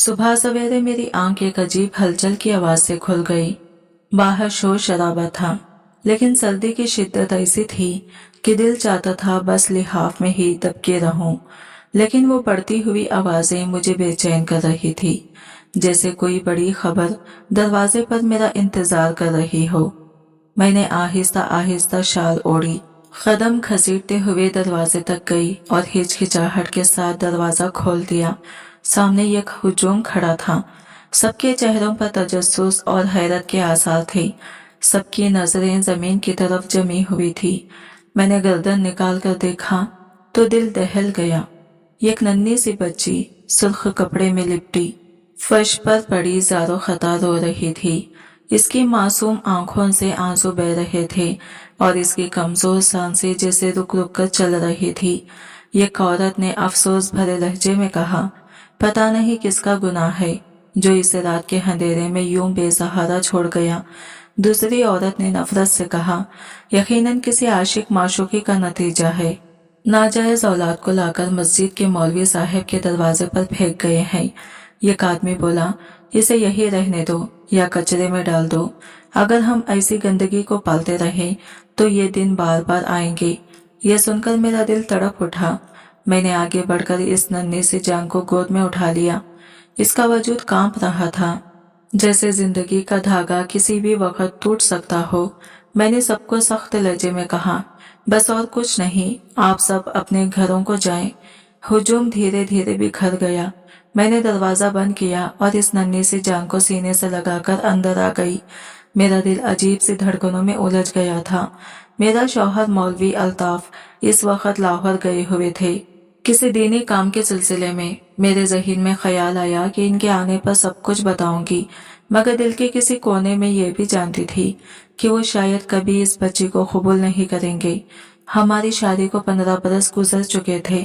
सुबह सवेरे मेरी आंख एक अजीब हलचल की आवाज से खुल गई। बाहर शोर शराबा था, लेकिन सर्दी की शिद्दत ऐसी थी कि दिल चाहता था बस लिहाफ में ही दबके रहूं। लेकिन वो बढ़ती हुई आवाजें मुझे बेचैन कर रही थी, जैसे कोई बड़ी खबर दरवाजे पर मेरा इंतजार कर रही हो। मैंने आहिस्ता आहिस्ता शाल ओढ़ी, कदम घसीटते हुए दरवाजे तक गई और हिचकिचाहट के साथ दरवाजा खोल दिया। सामने एक हुजूम खड़ा था। सबके चेहरों पर तजस्सुस और हैरत के आसार थे। सबकी नजरें जमीन की तरफ जमी हुई थी। मैंने गर्दन निकाल कर देखा तो दिल दहल गया। एक नन्ही सी बच्ची सुर्ख कपड़े में लिपटी फर्श पर पड़ी ज़ारो खता रो रही थी। इसकी मासूम आंखों से आंसू बह रहे थे और इसकी कमजोर सांसें जैसे रुक रुक कर चल रही थी। एक औरत ने अफसोस भरे लहजे में कहा, पता नहीं किसका गुनाह है जो इसे रात के अंधेरे में यूं बेसहारा छोड़ गया। दूसरी औरत ने नफरत से कहा, यकीनन किसी आशिक माशूकी का नतीजा है। नाजायज औलाद को लाकर मस्जिद के मौलवी साहब के दरवाजे पर फेंक गए हैं। एक आदमी बोला, इसे यही रहने दो या कचरे में डाल दो। अगर हम ऐसी गंदगी को पालते रहे तो ये दिन बार बार आएंगे। ये सुनकर मेरा दिल तड़प उठा। मैंने आगे बढ़कर इस नन्ही सी जान को गोद में उठा लिया। इसका वजूद कांप रहा था, जैसे जिंदगी का धागा किसी भी वक्त टूट सकता हो। मैंने सबको सख्त लहजे में कहा, बस और कुछ नहीं, आप सब अपने घरों को जाएं। हुजूम धीरे धीरे बिखर गया। मैंने दरवाजा बंद किया और इस नन्ही सी जान को सीने से लगाकर अंदर आ गई। मेरा दिल अजीब सी धड़कनों में उलझ गया था। मेरा शौहर मौलवी अल्ताफ इस वक्त लाहौर गए हुए थे किसी दीनी काम के सिलसिले में। मेरे जहन में ख्याल आया कि इनके आने पर सब कुछ बताऊंगी, मगर दिल के किसी कोने में ये भी जानती थी कि वो शायद कभी इस बच्ची को कबूल नहीं करेंगे। हमारी शादी को 15 बरस गुजर चुके थे।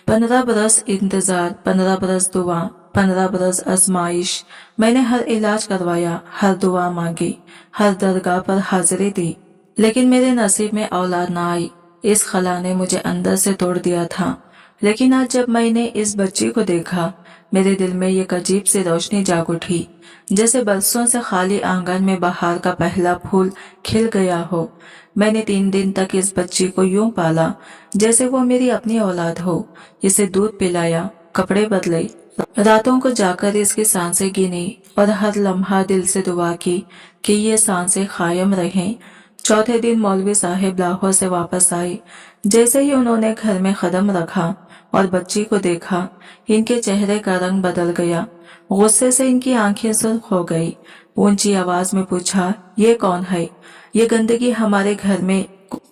15 बरस इंतजार, 15 बरस दुआ, 15 बरस आजमाइश। मैंने हर इलाज करवाया, हर दुआ मांगी, हर दरगाह पर हाजिरी दी, लेकिन मेरे नसीब में औलाद ना आई। इस खला ने मुझे अंदर से तोड़ दिया था। लेकिन आज जब मैंने इस बच्ची को देखा, मेरे दिल में एक अजीब सी रोशनी जाग उठी, जैसे बरसों से खाली आंगन में बहार का पहला फूल खिल गया हो। मैंने 3 दिन तक इस बच्ची को यूं पाला जैसे वो मेरी अपनी औलाद हो। इसे दूध पिलाया, कपड़े बदले, रातों को जाकर इसकी सांसें गिनी और हर लम्हा दिल से दुआ की कि ये सांसें कायम रहें। चौथे दिन मौलवी साहब लाहौर से वापस आए। जैसे ही उन्होंने घर में कदम रखा और बच्ची को देखा, इनके चेहरे का रंग बदल गया। गुस्से से इनकी आंखें सुर्ख हो गई। ऊंची आवाज में पूछा, ये कौन है? ये गंदगी हमारे घर में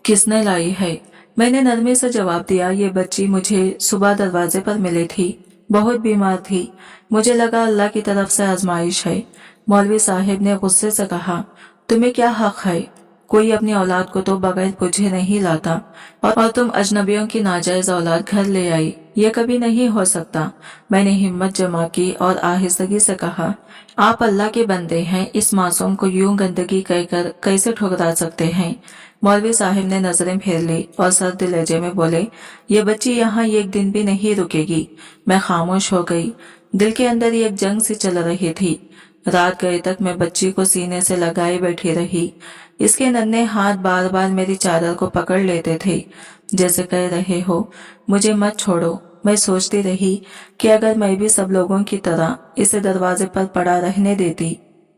किसने लाई है? मैंने नरमी से जवाब दिया, ये बच्ची मुझे सुबह दरवाजे पर मिली थी, बहुत बीमार थी। मुझे लगा अल्लाह की तरफ से आजमाइश है। मौलवी साहब ने गुस्से से कहा, तुम्हें क्या हक है? कोई अपनी औलाद को तो बगैर पूछे नहीं लाता, और तुम अजनबियों की नाजायज औलाद घर ले आई। ये कभी नहीं हो सकता। मैंने हिम्मत जमा की और आहिस्तगी से कहा, आप अल्लाह के बंदे हैं, इस मासूम को यूं गंदगी कहकर कैसे ठुकरा सकते हैं? मौलवी साहब ने नजरें फेर ली और सर्द लहजे में बोले, ये बच्ची यहाँ एक दिन भी नहीं रुकेगी। मैं खामोश हो गई। दिल के अंदर एक जंग सी चल रही थी। रात गए तक मैं बच्ची को सीने से लगाए बैठी रही। इसके नन्हे हाथ बार बार मेरी चादर को पकड़ लेते थे, जैसे कह रहे हो, मुझे मत छोड़ो। मैं सोचती रही कि अगर मैं भी सब लोगों की तरह इसे दरवाजे पर पड़ा रहने देती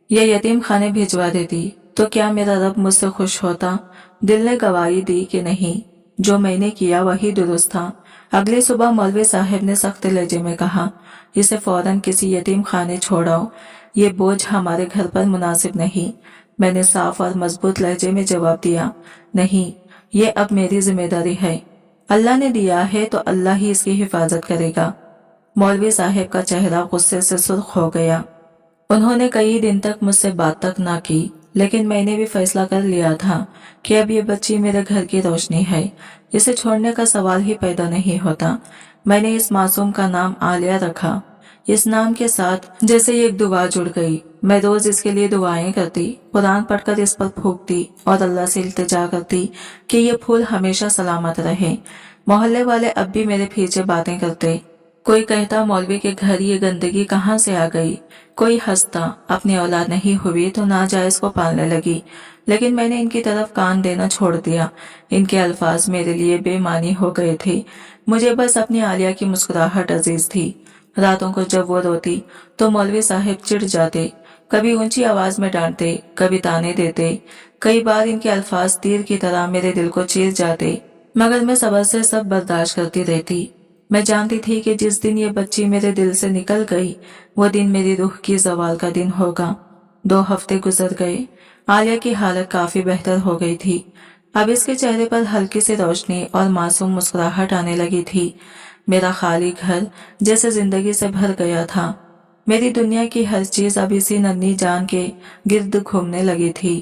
या यतीम खाने भिजवा देती तो क्या मेरा रब मुझसे खुश होता? दिल ने गवाही दी कि नहीं, जो मैंने किया वही दुरुस्त था। अगली सुबह मौलवी साहब ने सख्त लहजे में कहा, इसे फौरन किसी यतीम खाने छोड़ाओ, ये बोझ हमारे घर पर मुनासिब नहीं। मैंने साफ और मजबूत लहजे में जवाब दिया, नहीं, ये अब मेरी जिम्मेदारी है। अल्लाह ने दिया है तो अल्लाह ही इसकी हिफाजत करेगा। मौलवी साहब का चेहरा गुस्से से सुर्ख हो गया। उन्होंने कई दिन तक मुझसे बात तक ना की, लेकिन मैंने भी फैसला कर लिया था कि अब ये बच्ची मेरे घर की रोशनी है। इसे छोड़ने का सवाल ही पैदा नहीं होता। मैंने इस मासूम का नाम आलिया रखा। इस नाम के साथ जैसे एक दुआ जुड़ गई। मैं रोज इसके लिए दुआएं करती, कुरान पढ़कर इस पर फूंकती और अल्लाह से इल्तिजा करती कि ये फूल हमेशा सलामत रहे। मोहल्ले वाले अब भी मेरे पीछे बातें करते, कोई कहता मौलवी के घर ये गंदगी कहाँ से आ गई, कोई हंसता अपनी औलाद नहीं हुई तो नाजायज को पालने लगी। लेकिन मैंने इनकी तरफ कान देना छोड़ दिया। इनके अल्फाज मेरे लिए बेमानी हो गए थे। मुझे बस अपनी आलिया की मुस्कुराहट अजीज थी। रातों को जब वो रोती तो मौलवी साहब चिढ़ जाते, कभी ऊंची आवाज में डांटते, कभी ताने देते। कई बार इनके अल्फाज तीर की तरह मेरे दिल को चीर जाते, मगर मैं सब्र से सब बर्दाश्त करती रहती। मैं जानती थी कि जिस दिन ये बच्ची मेरे दिल से निकल गई वो दिन मेरी रूह की जवाल का दिन होगा। 2 हफ्ते गुजर गए। आलिया की हालत काफी बेहतर हो गई थी। अब इसके चेहरे पर हल्की सी रोशनी और मासूम मुस्कुराहट आने लगी थी। मेरा खाली घर जैसे जिंदगी से भर गया था। मेरी दुनिया की हर चीज अब इसी नन्ही जान के गिर्द घूमने लगी थी।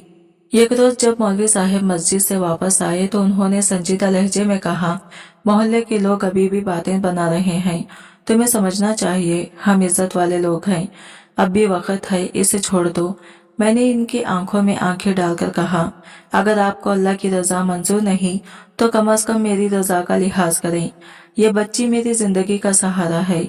एक रोज जब मौलवी साहब मस्जिद से वापस आए तो उन्होंने संजीदा लहजे में कहा, मोहल्ले के लोग अभी भी बातें बना रहे हैं, तुम्हें समझना चाहिए हम इज्जत वाले लोग हैं, अब भी वक्त है, इसे छोड़ दो। मैंने इनकी आंखों में आंखें डालकर कहा, अगर आपको अल्लाह की रजा मंजूर नहीं तो कम से कम मेरी रजा का लिहाज करें। ये बच्ची मेरी जिंदगी का सहारा है।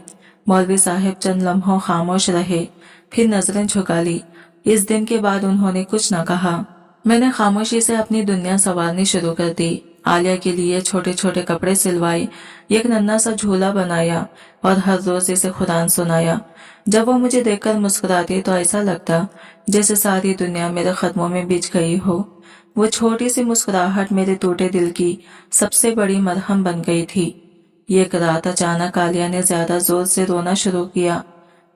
मौलवी साहब चंद लम्हों खामोश रहे, फिर नजरें झुका ली। इस दिन के बाद उन्होंने कुछ न कहा। मैंने खामोशी से अपनी दुनिया संवारनी शुरू कर दी। आलिया के लिए छोटे छोटे कपड़े सिलवाए, एक नन्हा सा झूला बनाया और हर रोज इसे कुरान सुनाया। जब वो मुझे देखकर मुस्कुराती तो ऐसा लगता जैसे सारी दुनिया मेरे कदमों में बिछ गई हो। वो छोटी सी मुस्कुराहट मेरे टूटे दिल की सबसे बड़ी मरहम बन गई थी। एक रात अचानक आलिया ने ज्यादा जोर से रोना शुरू किया।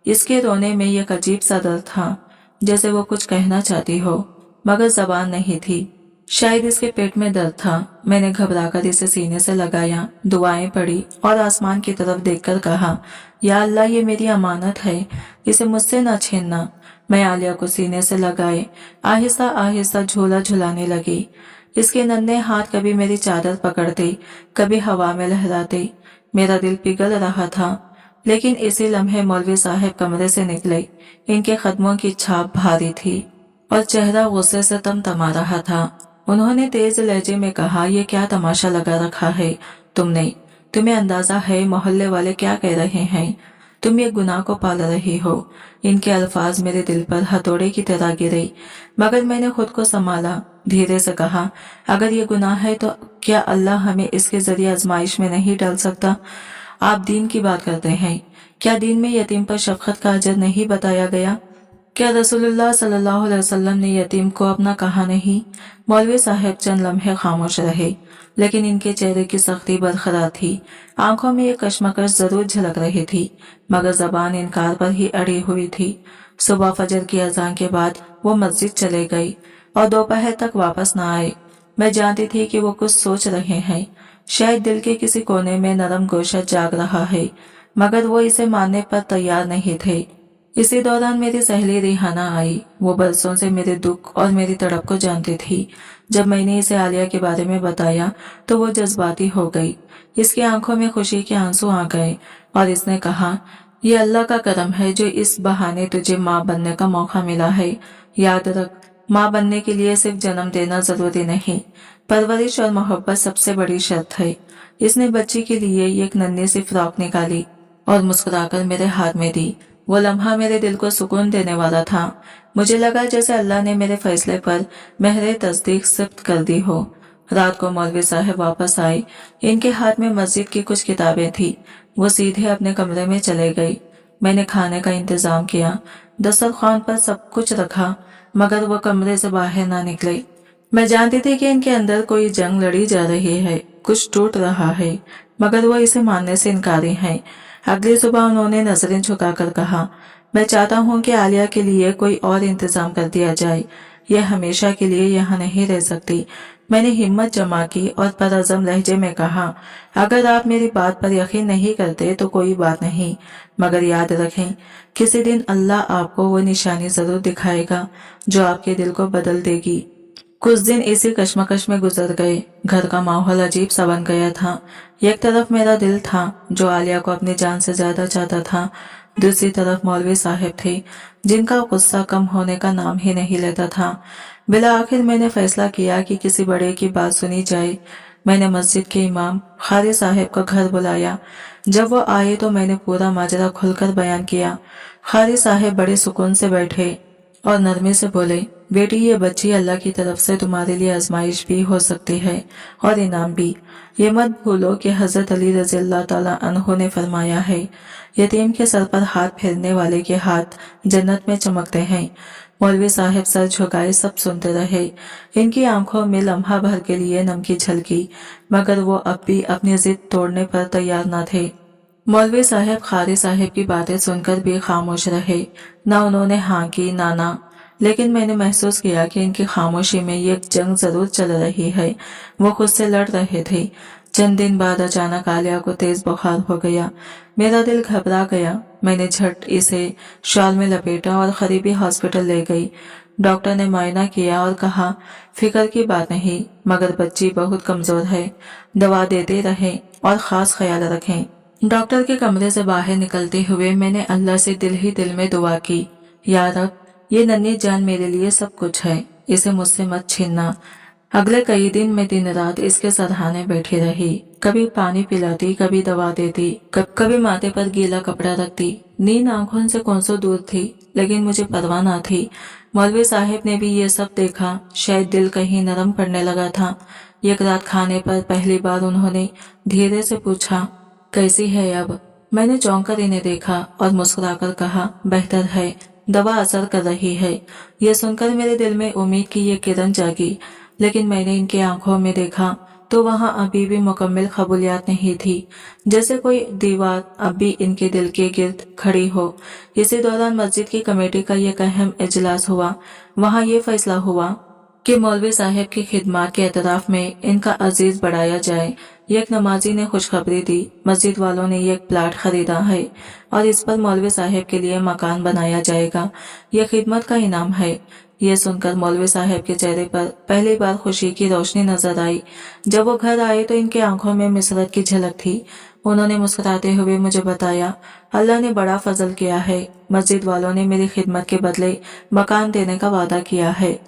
इसके रोने में एक अजीब सा दर्द था, जैसे वो कुछ कहना चाहती हो मगर जबान नहीं थी। शायद इसके पेट में दर्द था। मैंने घबराकर इसे सीने से लगाया, दुआएं पढ़ी और आसमान की तरफ देखकर कहा, या अल्लाह ये मेरी अमानत है, इसे मुझसे न छीनना। मैं आलिया को सीने से लगाए आहिस्ता आहिस्ता झूला झुलाने लगी। इसके नन्हे हाथ कभी मेरी चादर पकड़ते, कभी हवा में लहराते। मेरा दिल पिघल रहा था। लेकिन इसी लम्हे मौलवी साहब कमरे से निकले। इनके कदमों की छाप भारी थी और चेहरा गुस्से से तमतमा रहा था। उन्होंने तेज लहजे में कहा, ये क्या तमाशा लगा रखा है तुमने? तुम्हें अंदाजा है मोहल्ले वाले क्या कह रहे हैं? तुम ये गुनाह को पाल रही हो। इनके अल्फाज मेरे दिल पर हथौड़े की तरह गिरे, मगर मैंने खुद को संभाला। धीरे से कहा, अगर ये गुनाह है तो क्या अल्लाह हमें इसके जरिए आजमाइश में नहीं डाल सकता? आप दीन की बात करते हैं, क्या दीन में यतीम पर शफकत का अजर नहीं बताया गया? क्या रसूलुल्लाह सल्लल्लाहु अलैहि वसल्लम ने यतीम को अपना कहा नहीं? मौलवी साहब चंद लम्हे खामोश रहे, लेकिन इनके चेहरे की सख्ती बरकरार थी। आंखों में एक कशमकश जरूर झलक रही थी, मगर जबान इनकार पर ही अड़ी हुई थी। सुबह फजर की अजान के बाद वो मस्जिद चले गई और दोपहर तक वापस न आए। मैं जानती थी कि वो कुछ सोच रहे हैं। शायद दिल के किसी कोने में नरम गोशा जाग रहा है, मगर वो इसे मानने पर तैयार नहीं थे। इसी दौरान मेरी सहेली रिहाना आई। वो बरसों से मेरे दुख और मेरी तड़प को जानती थी। जब मैंने इसे आलिया के बारे में बताया तो वो जज्बाती हो गई। इसकी आंखों में खुशी के आंसू आ गए और इसने कहा, ये अल्लाह का करम है जो इस बहाने तुझे माँ बनने का मौका मिला है। याद रख, माँ बनने के लिए सिर्फ जन्म देना जरूरी नहीं, परवरिश और मोहब्बत सबसे बड़ी शर्त है। इसने बच्ची के लिए एक नन्ही सी फ्रॉक निकाली और मुस्कुराकर मेरे हाथ में दी। वो लम्हा मेरे दिल को सुकून देने वाला था। मुझे लगा जैसे अल्लाह ने मेरे फैसले पर महरे तस्दीक सिफ्त कर दी हो। रात को मौलवी साहब वापस आए। इनके हाथ में मस्जिद की कुछ किताबें थी। वो सीधे अपने कमरे में चले गई। मैंने खाने का इंतजाम किया, दस्तरखान पर सब कुछ रखा, मगर वो कमरे से बाहर ना निकले। मैं जानती थी कि इनके अंदर कोई जंग लड़ी जा रही है, कुछ टूट रहा है, मगर वो इसे मानने से इनकारी है। अगली सुबह उन्होंने नजरें झुकाकर कहा, मैं चाहता हूँ कि आलिया के लिए कोई और इंतजाम कर दिया जाए। यह हमेशा के लिए यहाँ नहीं रह सकती। मैंने हिम्मत जमा की और परअज़म लहजे में कहा, अगर आप मेरी बात पर यकीन नहीं करते तो कोई बात नहीं, मगर याद रखें, किसी दिन अल्लाह आपको वो निशानी जरूर दिखाएगा जो आपके दिल को बदल देगी। कुछ दिन इसी कश्मकश में गुजर गए। घर का माहौल अजीब सा बन गया था। एक तरफ मेरा दिल था जो आलिया को अपनी जान से ज्यादा चाहता था, दूसरी तरफ मौलवी साहब थे जिनका गुस्सा कम होने का नाम ही नहीं लेता था। बिला आखिर मैंने फैसला किया कि किसी बड़े की बात सुनी जाए। मैंने मस्जिद के इमाम खारी साहब का घर बुलाया। जब वो आए तो मैंने पूरा माजरा खुलकर बयान किया। खारी साहब बड़े सुकून से बैठे और नरमी से बोले, बेटी ये बच्ची अल्लाह की तरफ से तुम्हारे लिए आजमाइश भी हो सकती है और इनाम भी। ये मत भूलो कि हजरत अली रज़ी अल्लाह ताला अन्हु ने फरमाया है, यतीम के सर पर हाथ फेरने वाले के हाथ जन्नत में चमकते हैं। मौलवी साहब सर झुकाए सब सुनते रहे। इनकी आंखों में लम्हा भर के लिए नम की झलकी, मगर वो अब भी अपनी जिद तोड़ने पर तैयार न थे। मौलवी साहब खारी साहब की बातें सुनकर भी खामोश रहे। ना उन्होंने हाँ की ना ना, लेकिन मैंने महसूस किया कि इनकी खामोशी में ये जंग जरूर चल रही है। वो खुद से लड़ रहे थे। चंद दिन बाद अचानक आलिया को तेज बुखार हो गया। मेरा दिल घबरा गया। मैंने झट इसे शॉल में लपेटा और करीबी हॉस्पिटल ले गई। डॉक्टर ने मुआयना किया और कहा, फिक्र की बात नहीं, मगर बच्ची बहुत कमजोर है। दवा देते रहें और खास ख्याल रखें। डॉक्टर के कमरे से बाहर निकलते हुए मैंने अल्लाह से दिल ही दिल में दुआ की, या रब, ये नन्ही जान मेरे लिए सब कुछ है, इसे मुझसे मत छीनना। अगले कई दिन मैं दिन रात इसके सराहने बैठी रही। कभी पानी पिलाती, कभी दवा देती, कभी माथे पर गीला कपड़ा रखती। नींद आंखों से कौंसों दूर थी, लेकिन मुझे परवाह न थी। मौलवी साहब ने भी ये सब देखा। शायद दिल कहीं नरम पड़ने लगा था। एक रात खाने पर पहली बार उन्होंने धीरे से पूछा, कैसी है अब? मैंने चौंक कर इन्हें देखा और मुस्कुराकर कहा, बेहतर है, दवा असर कर रही है। यह सुनकर मेरे दिल में उम्मीद की ये किरण जागी। लेकिन मैंने इनकी आंखों में देखा तो वहां अभी भी मुकम्मल कबूलियत नहीं थी, जैसे कोई दीवार अब भी इनके दिल के गिर्द खड़ी हो। इसी दौरान मस्जिद की कमेटी का एक अहम इजलास हुआ। वहां ये फैसला हुआ कि मौलवी साहब की खिदमत के एतराफ में इनका अजीज बढ़ाया जाए। एक नमाजी ने खुशखबरी दी, मस्जिद वालों ने एक प्लाट खरीदा है और इस पर मौलवी साहब के लिए मकान बनाया जाएगा। यह खिदमत का इनाम है। ये सुनकर मौलवी साहब के चेहरे पर पहली बार खुशी की रोशनी नजर आई। जब वो घर आए तो इनकी आंखों में मिसरत की झलक थी। उन्होंने मुस्कुराते हुए मुझे बताया, अल्लाह ने बड़ा फजल किया है। मस्जिद वालों ने मेरी खिदमत के बदले मकान देने का वादा किया है।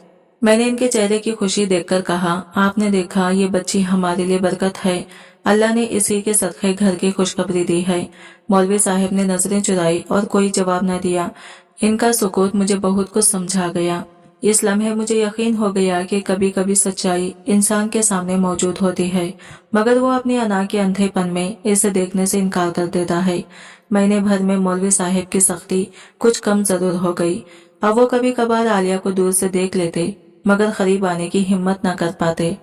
मैंने इनके चेहरे की खुशी देखकर कहा, आपने देखा, ये बच्ची हमारे लिए बरकत है। अल्लाह ने इसी के सदक़े घर की खुशखबरी दी है। मौलवी साहब ने नजरें चुराई और कोई जवाब न दिया। इनका सुकूत मुझे बहुत कुछ समझा गया। इस लम्हे मुझे यकीन हो गया कि कभी कभी सच्चाई इंसान के सामने मौजूद होती है, मगर वो अपनी अना के अंधेपन में इसे देखने से इनकार कर देता है। महीने भर में मौलवी साहब की सख्ती कुछ कम जरूर हो गई। अब वो कभी कभार आलिया को दूर से देख लेते, मगर करीब आने की हिम्मत न कर पाते।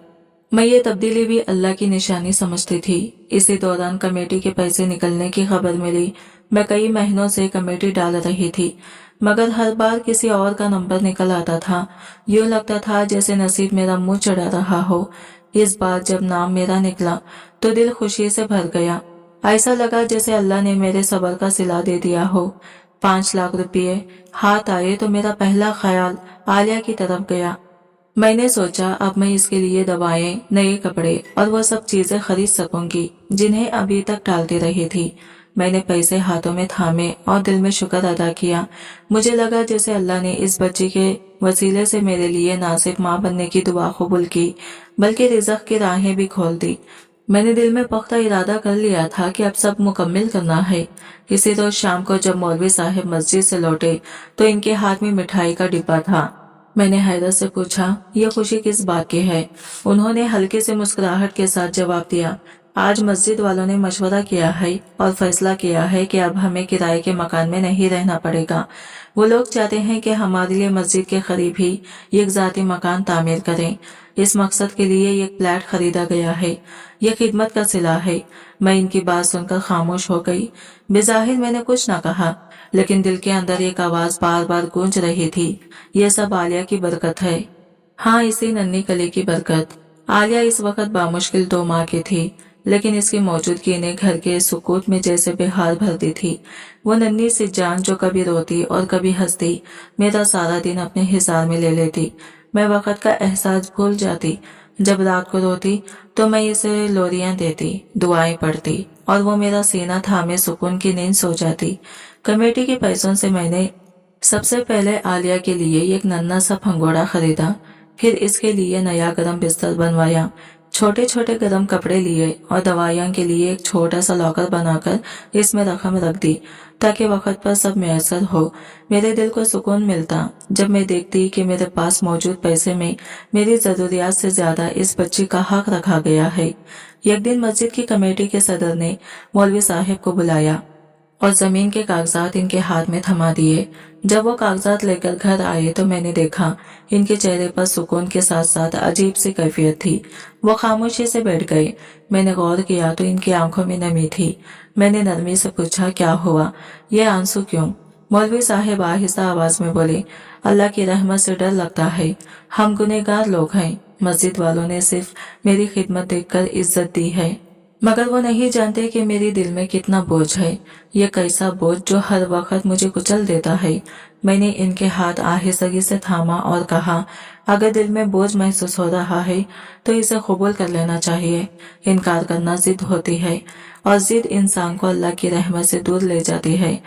मैं ये तब्दीली भी अल्लाह की निशानी समझती थी। इसी दौरान कमेटी के पैसे निकलने की खबर मिली। मैं कई महीनों से कमेटी डाल रही थी, मगर हर बार किसी और का नंबर निकल आता था। यूँ लगता था जैसे नसीब मेरा मुंह चढ़ा रहा हो। इस बार जब नाम मेरा निकला तो दिल खुशी से भर गया। ऐसा लगा जैसे अल्लाह ने मेरे सब्र का सिला दे दिया हो। 5 लाख रुपये हाथ आए तो मेरा पहला ख्याल आलिया की तरफ गया। मैंने सोचा अब मैं इसके लिए दवाएं, नए कपड़े और वो सब चीजें खरीद सकूंगी जिन्हें अभी तक टालती रही थी। मैंने पैसे हाथों में थामे और दिल में शुक्र अदा किया। मुझे लगा जैसे अल्लाह ने इस बच्ची के वसीले से मेरे लिए ना सिर्फ माँ बनने की दुआ कबूल की, बल्कि रिज़्क़ की राहें भी खोल दी। मैंने दिल में पख्ता इरादा कर लिया था कि अब सब मुकम्मिल करना है। इसी रोज शाम को जब मौलवी साहब मस्जिद से लौटे तो इनके हाथ में मिठाई का डिब्बा था। मैंने हैरत से पूछा, यह खुशी किस बात की है? उन्होंने हल्के से मुस्कुराहट के साथ जवाब दिया, आज मस्जिद वालों ने मशवरा किया है और फैसला किया है कि अब हमें किराए के मकान में नहीं रहना पड़ेगा। वो लोग चाहते हैं कि हमारे लिए मस्जिद के करीब ही एक ज़ाती मकान तामीर करें। इस मकसद के लिए एक फ्लैट खरीदा गया है। यह खिदमत का सिला है। मैं इनकी बात सुनकर खामोश हो गई। बेज़ाहिर मैंने कुछ न कहा, लेकिन दिल के अंदर एक आवाज बार बार गूंज रही थी, यह सब आलिया की बरकत है। हाँ, इसी नन्ही कली की बरकत। आलिया इस वक्त बामुश्किल 2 माह की थी, लेकिन इसकी मौजूदगी ने घर के सुकूत में जैसे बेहाल भर दी थी। वो नन्ही सी जान जो कभी रोती और कभी हंसती, मेरा सारा दिन अपने हिसार में ले लेती। मैं वक्त का एहसास भूल जाती। जब रात को रोती तो मैं इसे लोरियां देती, दुआएं पढ़ती और वो मेरा सीना थामे सुकून की नींद सो जाती। कमेटी के पैसों से मैंने सबसे पहले आलिया के लिए एक नन्हा सा भंगोड़ा खरीदा, फिर इसके लिए नया गरम बिस्तर बनवाया। छोटे छोटे गर्म कपड़े लिए और दवाइयाँ के लिए एक छोटा सा लॉकर बनाकर इसमें रकम रख दी ताकि वक्त पर सब मैसर हो। मेरे दिल को सुकून मिलता जब मैं देखती कि मेरे पास मौजूद पैसे में मेरी जरूरियात से ज्यादा इस बच्ची का हक रखा गया है। एक दिन मस्जिद की कमेटी के सदर ने मौलवी साहब को बुलाया और जमीन के कागजात इनके हाथ में थमा दिए। जब वो कागजात लेकर घर आए तो मैंने देखा इनके चेहरे पर सुकून के साथ साथ अजीब सी कैफियत थी। वो खामोशी से बैठ गए। मैंने गौर किया तो इनकी आंखों में नमी थी। मैंने नरमी से पूछा, क्या हुआ, ये आंसू क्यों? मौलवी साहब आहिस्ता आवाज में बोले, अल्लाह की रहमत से डर लगता है। हम गुनहगार लोग हैं। मस्जिद वालों ने सिर्फ मेरी खिदमत देखकर इज्जत दी है, मगर वो नहीं जानते कि मेरे दिल में कितना बोझ है। ये कैसा बोझ जो हर वक्त मुझे कुचल देता है। मैंने इनके हाथ आहिस्तगी से थामा और कहा, अगर दिल में बोझ महसूस हो रहा है तो इसे कबूल कर लेना चाहिए। इनकार करना जिद होती है और जिद इंसान को अल्लाह की रहमत से दूर ले जाती है।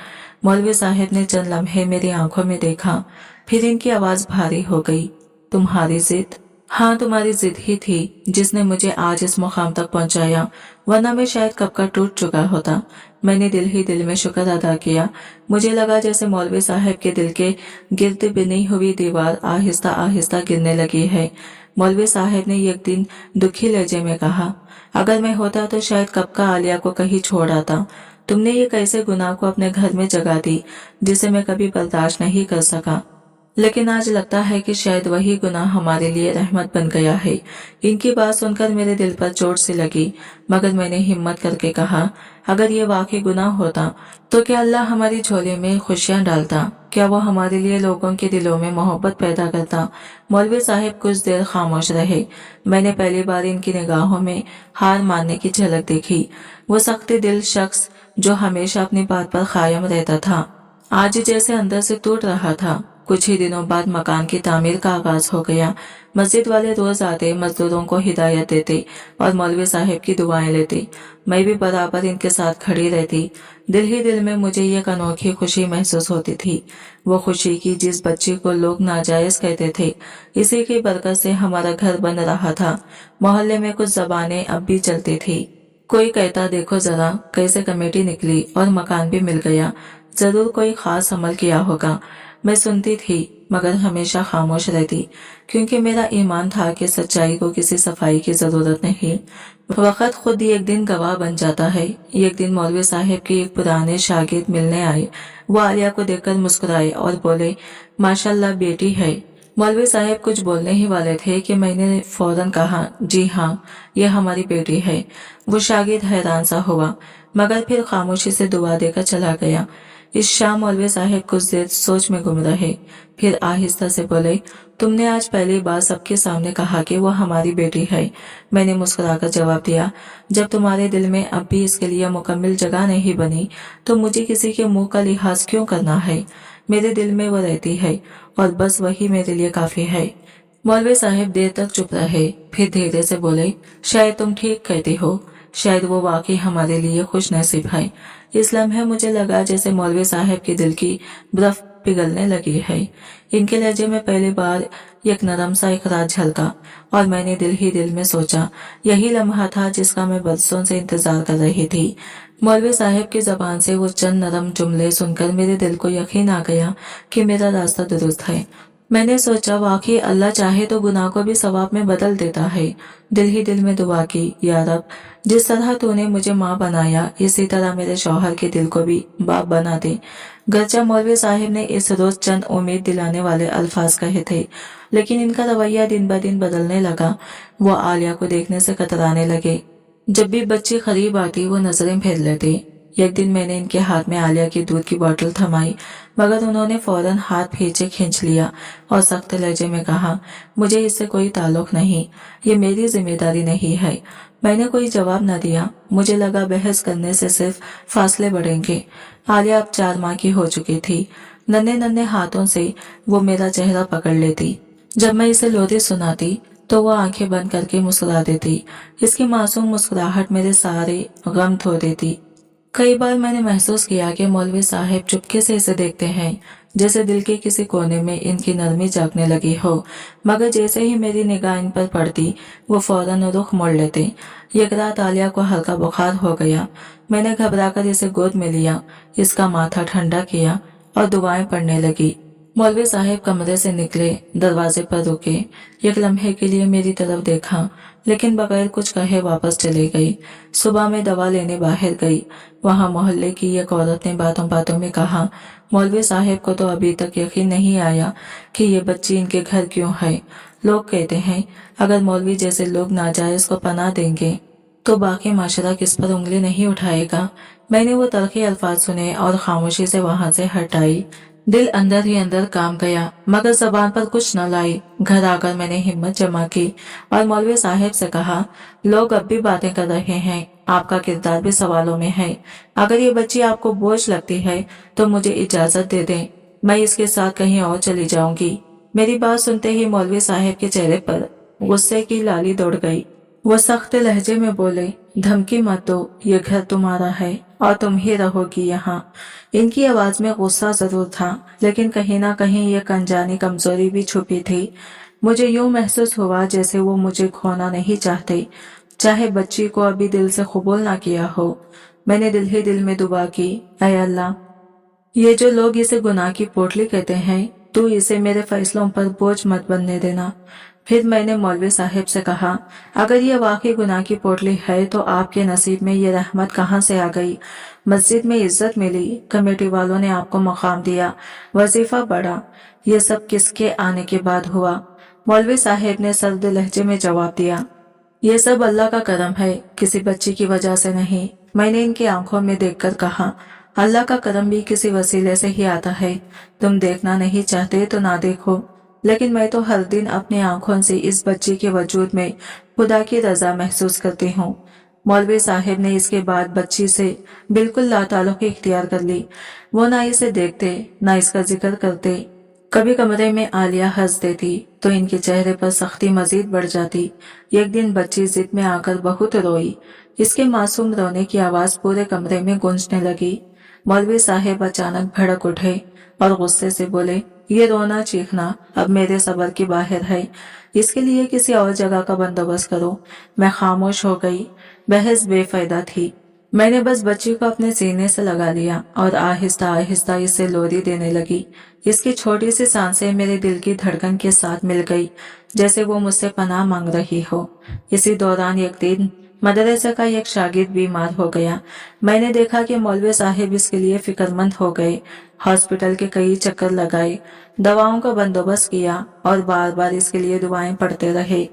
मौलवी साहब ने चंद लम्हे मेरी आंखों में देखा, फिर इनकी आवाज भारी हो गई। तुम्हारी जिद? हाँ, तुम्हारी जिद ही थी जिसने मुझे आज इस मुकाम तक पहुंचाया, वरना मैं शायद कब का टूट चुका होता। मैंने दिल ही दिल में शुक्र अदा किया। मुझे लगा जैसे मौलवी साहब के दिल के गिर्द बनी हुई दीवार आहिस्ता आहिस्ता गिरने लगी है। मौलवी साहब ने एक दिन दुखी लहजे में कहा, अगर मैं होता तो शायद कब का आलिया को कहीं छोड़ आता। तुमने ये कैसे गुनाह को अपने घर में जगा दी जिसे मैं कभी बर्दाश्त नहीं कर सका। लेकिन आज लगता है कि शायद वही गुनाह हमारे लिए रहमत बन गया है। इनकी बात सुनकर मेरे दिल पर चोट सी लगी, मगर मैंने हिम्मत करके कहा, अगर ये वाकई गुनाह होता तो क्या अल्लाह हमारी झोली में खुशियां डालता? क्या वो हमारे लिए लोगों के दिलों में मोहब्बत पैदा करता? मौलवी साहब कुछ देर खामोश रहे। मैंने पहली बार इनकी निगाहों में हार मानने की झलक देखी। वो सख्त दिल शख्स जो हमेशा अपनी बात पर कायम रहता था, आज जैसे अंदर से टूट रहा था। कुछ ही दिनों बाद मकान की तामीर का आगाज हो गया। मस्जिद वाले रोज आते, मजदूरों को हिदायत देते और मौलवी साहब की दुआएं लेते। मैं भी बराबर इनके साथ खड़ी रहती। दिल ही दिल में मुझे एक अनोखी खुशी महसूस होती थी। वो खुशी की जिस बच्ची को लोग नाजायज कहते थे, इसी की बरकत से हमारा घर बन रहा था। मोहल्ले में कुछ जबानें अब भी चलती थी। कोई कहता, देखो जरा कैसे कमेटी निकली और मकान भी मिल गया, जरूर कोई खास अमल किया होगा। मैं सुनती थी मगर हमेशा खामोश रहती, क्योंकि मेरा ईमान था कि सच्चाई को किसी सफाई की जरूरत नहीं। वक्त खुद ही एक दिन गवाह बन जाता है। एक दिन मौलवी साहब के एक पुराने शागिर्द मिलने आए। वो आलिया को देखकर मुस्कुराए और बोले, माशाल्लाह बेटी है। मौलवी साहब कुछ बोलने ही वाले थे कि मैंने फौरन कहा, जी हाँ, ये हमारी बेटी है। वो शागिर्द हैरान सा हुआ, मगर फिर खामोशी से दुआ देकर चला गया। इस शाम मौलवी साहब कुछ देर सोच में गुम रहे, फिर आहिस्ता से बोले, तुमने आज पहली बार सबके सामने कहा कि वो हमारी बेटी है। मैंने मुस्कुराकर जवाब दिया, जब तुम्हारे दिल में अब भी इसके लिए मुकम्मल जगह नहीं बनी तो मुझे किसी के मुंह का लिहाज क्यों करना है? मेरे दिल में वो रहती है और बस वही मेरे लिए काफी है। मौलवी साहब देर तक चुप रहे, फिर धीरे से बोले, शायद तुम ठीक कहती हो, शायद वो वाकई हमारे लिए खुश नसीब है। इस लम्हे मुझे लगा जैसे मौलवी साहब के दिल की बर्फ पिघलने लगी है। इनके लहजे में पहली बार एक नरम सा इकरार झलका और मैंने दिल ही दिल में सोचा, यही लम्हा था जिसका मैं बरसों से इंतजार कर रही थी। मौलवी साहब की जबान से वो चंद नरम जुमले सुनकर मेरे दिल को यकीन आ गया कि मेरा रास्ता दुरुस्त है। मैंने सोचा, वाकई अल्लाह चाहे तो गुनाह को भी सवाब में बदल देता है। दिल ही दिल में दुआ की, या रब, जिस तरह तूने मुझे माँ बनाया इसी तरह मेरे शौहर के दिल को भी बाप बना दे। गर्चा मौलवी साहब ने इस रोज चंद उम्मीद दिलाने वाले अल्फाज कहे थे, लेकिन इनका रवैया दिन ब दिन बदलने लगा। वो आलिया को देखने से कतराने लगे। जब भी बच्ची करीब आती वो नजरें फेर लेते। एक दिन मैंने इनके हाथ में आलिया की दूध की बोतल थमाई, मगर उन्होंने फौरन हाथ पीछे खींच लिया और सख्त लहजे में कहा, मुझे इससे कोई ताल्लुक नहीं, ये मेरी जिम्मेदारी नहीं है। मैंने कोई जवाब न दिया। मुझे लगा बहस करने से सिर्फ फासले बढ़ेंगे। आलिया अब 4 माह की हो चुकी थी। नन्हे नन्हे हाथों से वो मेरा चेहरा पकड़ लेती। जब मैं इसे लोरी सुनाती तो वो आंखें बंद करके मुस्कुरा देती। इसकी मासूम मुस्कुराहट मेरे सारे गम धो देती। कई बार मैंने महसूस किया कि मौलवी साहब चुपके से इसे देखते हैं, जैसे दिल के किसी कोने में इनकी नरमी जागने लगी हो। मगर जैसे ही मेरी निगाह इन पर पड़ती वो फौरन रुख मोड़ लेते। एक रात आलिया को हल्का बुखार हो गया। मैंने घबराकर इसे गोद में लिया, इसका माथा ठंडा किया और दुआएं पढ़ने लगी। मौलवी साहब कमरे से निकले, दरवाजे पर रुके, एक लम्हे के लिए मेरी तरफ देखा, लेकिन बगैर कुछ कहे वापस चले गई। सुबह में दवा लेने बाहर गई। वहां मोहल्ले की एक औरत ने बातों बातों में कहा, मौलवी साहब को तो अभी तक यकीन नहीं आया कि ये बच्ची इनके घर क्यों है। लोग कहते हैं अगर मौलवी जैसे लोग नाजायज को पनाह देंगे तो बाकी माशरा किस पर उंगली नहीं उठाएगा। मैंने वो तलखे अल्फाज सुने और खामोशी से वहां से हट आई। दिल अंदर ही अंदर काम गया, मगर जबान पर कुछ न लाई। घर आकर मैंने हिम्मत जमा की और मौलवी साहब से कहा, लोग अब भी बातें कर रहे हैं, आपका किरदार भी सवालों में है। अगर ये बच्ची आपको बोझ लगती है तो मुझे इजाजत दे दें, मैं इसके साथ कहीं और चली जाऊंगी। मेरी बात सुनते ही मौलवी साहब के चेहरे पर गुस्से की लाली दौड़ गई। वो सख्त लहजे में बोले, धमकी मत दो, ये घर तुम्हारा है और तुम ही रहोगी यहाँ। इनकी आवाज में गुस्सा जरूर था, लेकिन कहीं ना कहीं ये अनजानी कमजोरी भी छुपी थी। मुझे यूं महसूस हुआ जैसे वो मुझे खोना नहीं चाहते, चाहे बच्ची को अभी दिल से कबूल ना किया हो। मैंने दिल ही दिल में दुआ की, ऐ अल्लाह, ये जो लोग इसे गुनाह की पोटली कहते हैं, तू इसे मेरे फैसलों पर बोझ मत बनने देना। फिर मैंने मौलवी साहब से कहा, अगर ये वाकई गुनाह की पोटली है तो आपके नसीब में ये रहमत कहाँ से आ गई? मस्जिद में इज्जत मिली, कमेटी वालों ने आपको मकाम दिया, वजीफा बढ़ा, ये सब किसके आने के बाद हुआ? मौलवी साहब ने सर्द लहजे में जवाब दिया, ये सब अल्लाह का करम है, किसी बच्ची की वजह से नहीं। मैंने इनकी आंखों में देखकर कहा, अल्लाह का करम भी किसी वसीले से ही आता है। तुम देखना नहीं चाहते तो ना देखो, लेकिन मैं तो हर दिन अपनी आंखों से इस बच्ची के वजूद में खुदा की रजा महसूस करती हूँ। मौलवी साहब ने इसके बाद बच्ची से बिल्कुल लाताल्लुक़ी इख्तियार कर ली। वो ना इसे देखते, ना इसका जिक्र करते। कभी कमरे में आलिया हंस देती तो इनके चेहरे पर सख्ती मजीद बढ़ जाती। एक दिन बच्ची जिद में आकर बहुत रोई। इसके मासूम रोने की आवाज पूरे कमरे में गूंजने लगी। मौलवी साहब अचानक भड़क उठे और गुस्से से बोले, ये रोना चीखना अब मेरे सबर के बाहर है, इसके लिए किसी और जगह का बंदोबस्त करो। मैं खामोश हो गई। बहस बेफायदा थी। मैंने बस बच्ची को अपने सीने से लगा लिया और आहिस्ता आहिस्ता इसे लोरी देने लगी। इसकी छोटी सी सांसें मेरे दिल की धड़कन के साथ मिल गई, जैसे वो मुझसे पनाह मांग रही हो। इसी दौरान एक दिन मदरसे का एक शागिर्द बीमार हो गया। मैंने देखा कि मौलवी साहिब इसके लिए फिक्रमंद हो गए। हॉस्पिटल के कई चक्कर लगाए, दवाओं का बंदोबस्त किया और बार बार इसके लिए दुआएं पढ़ते रहे।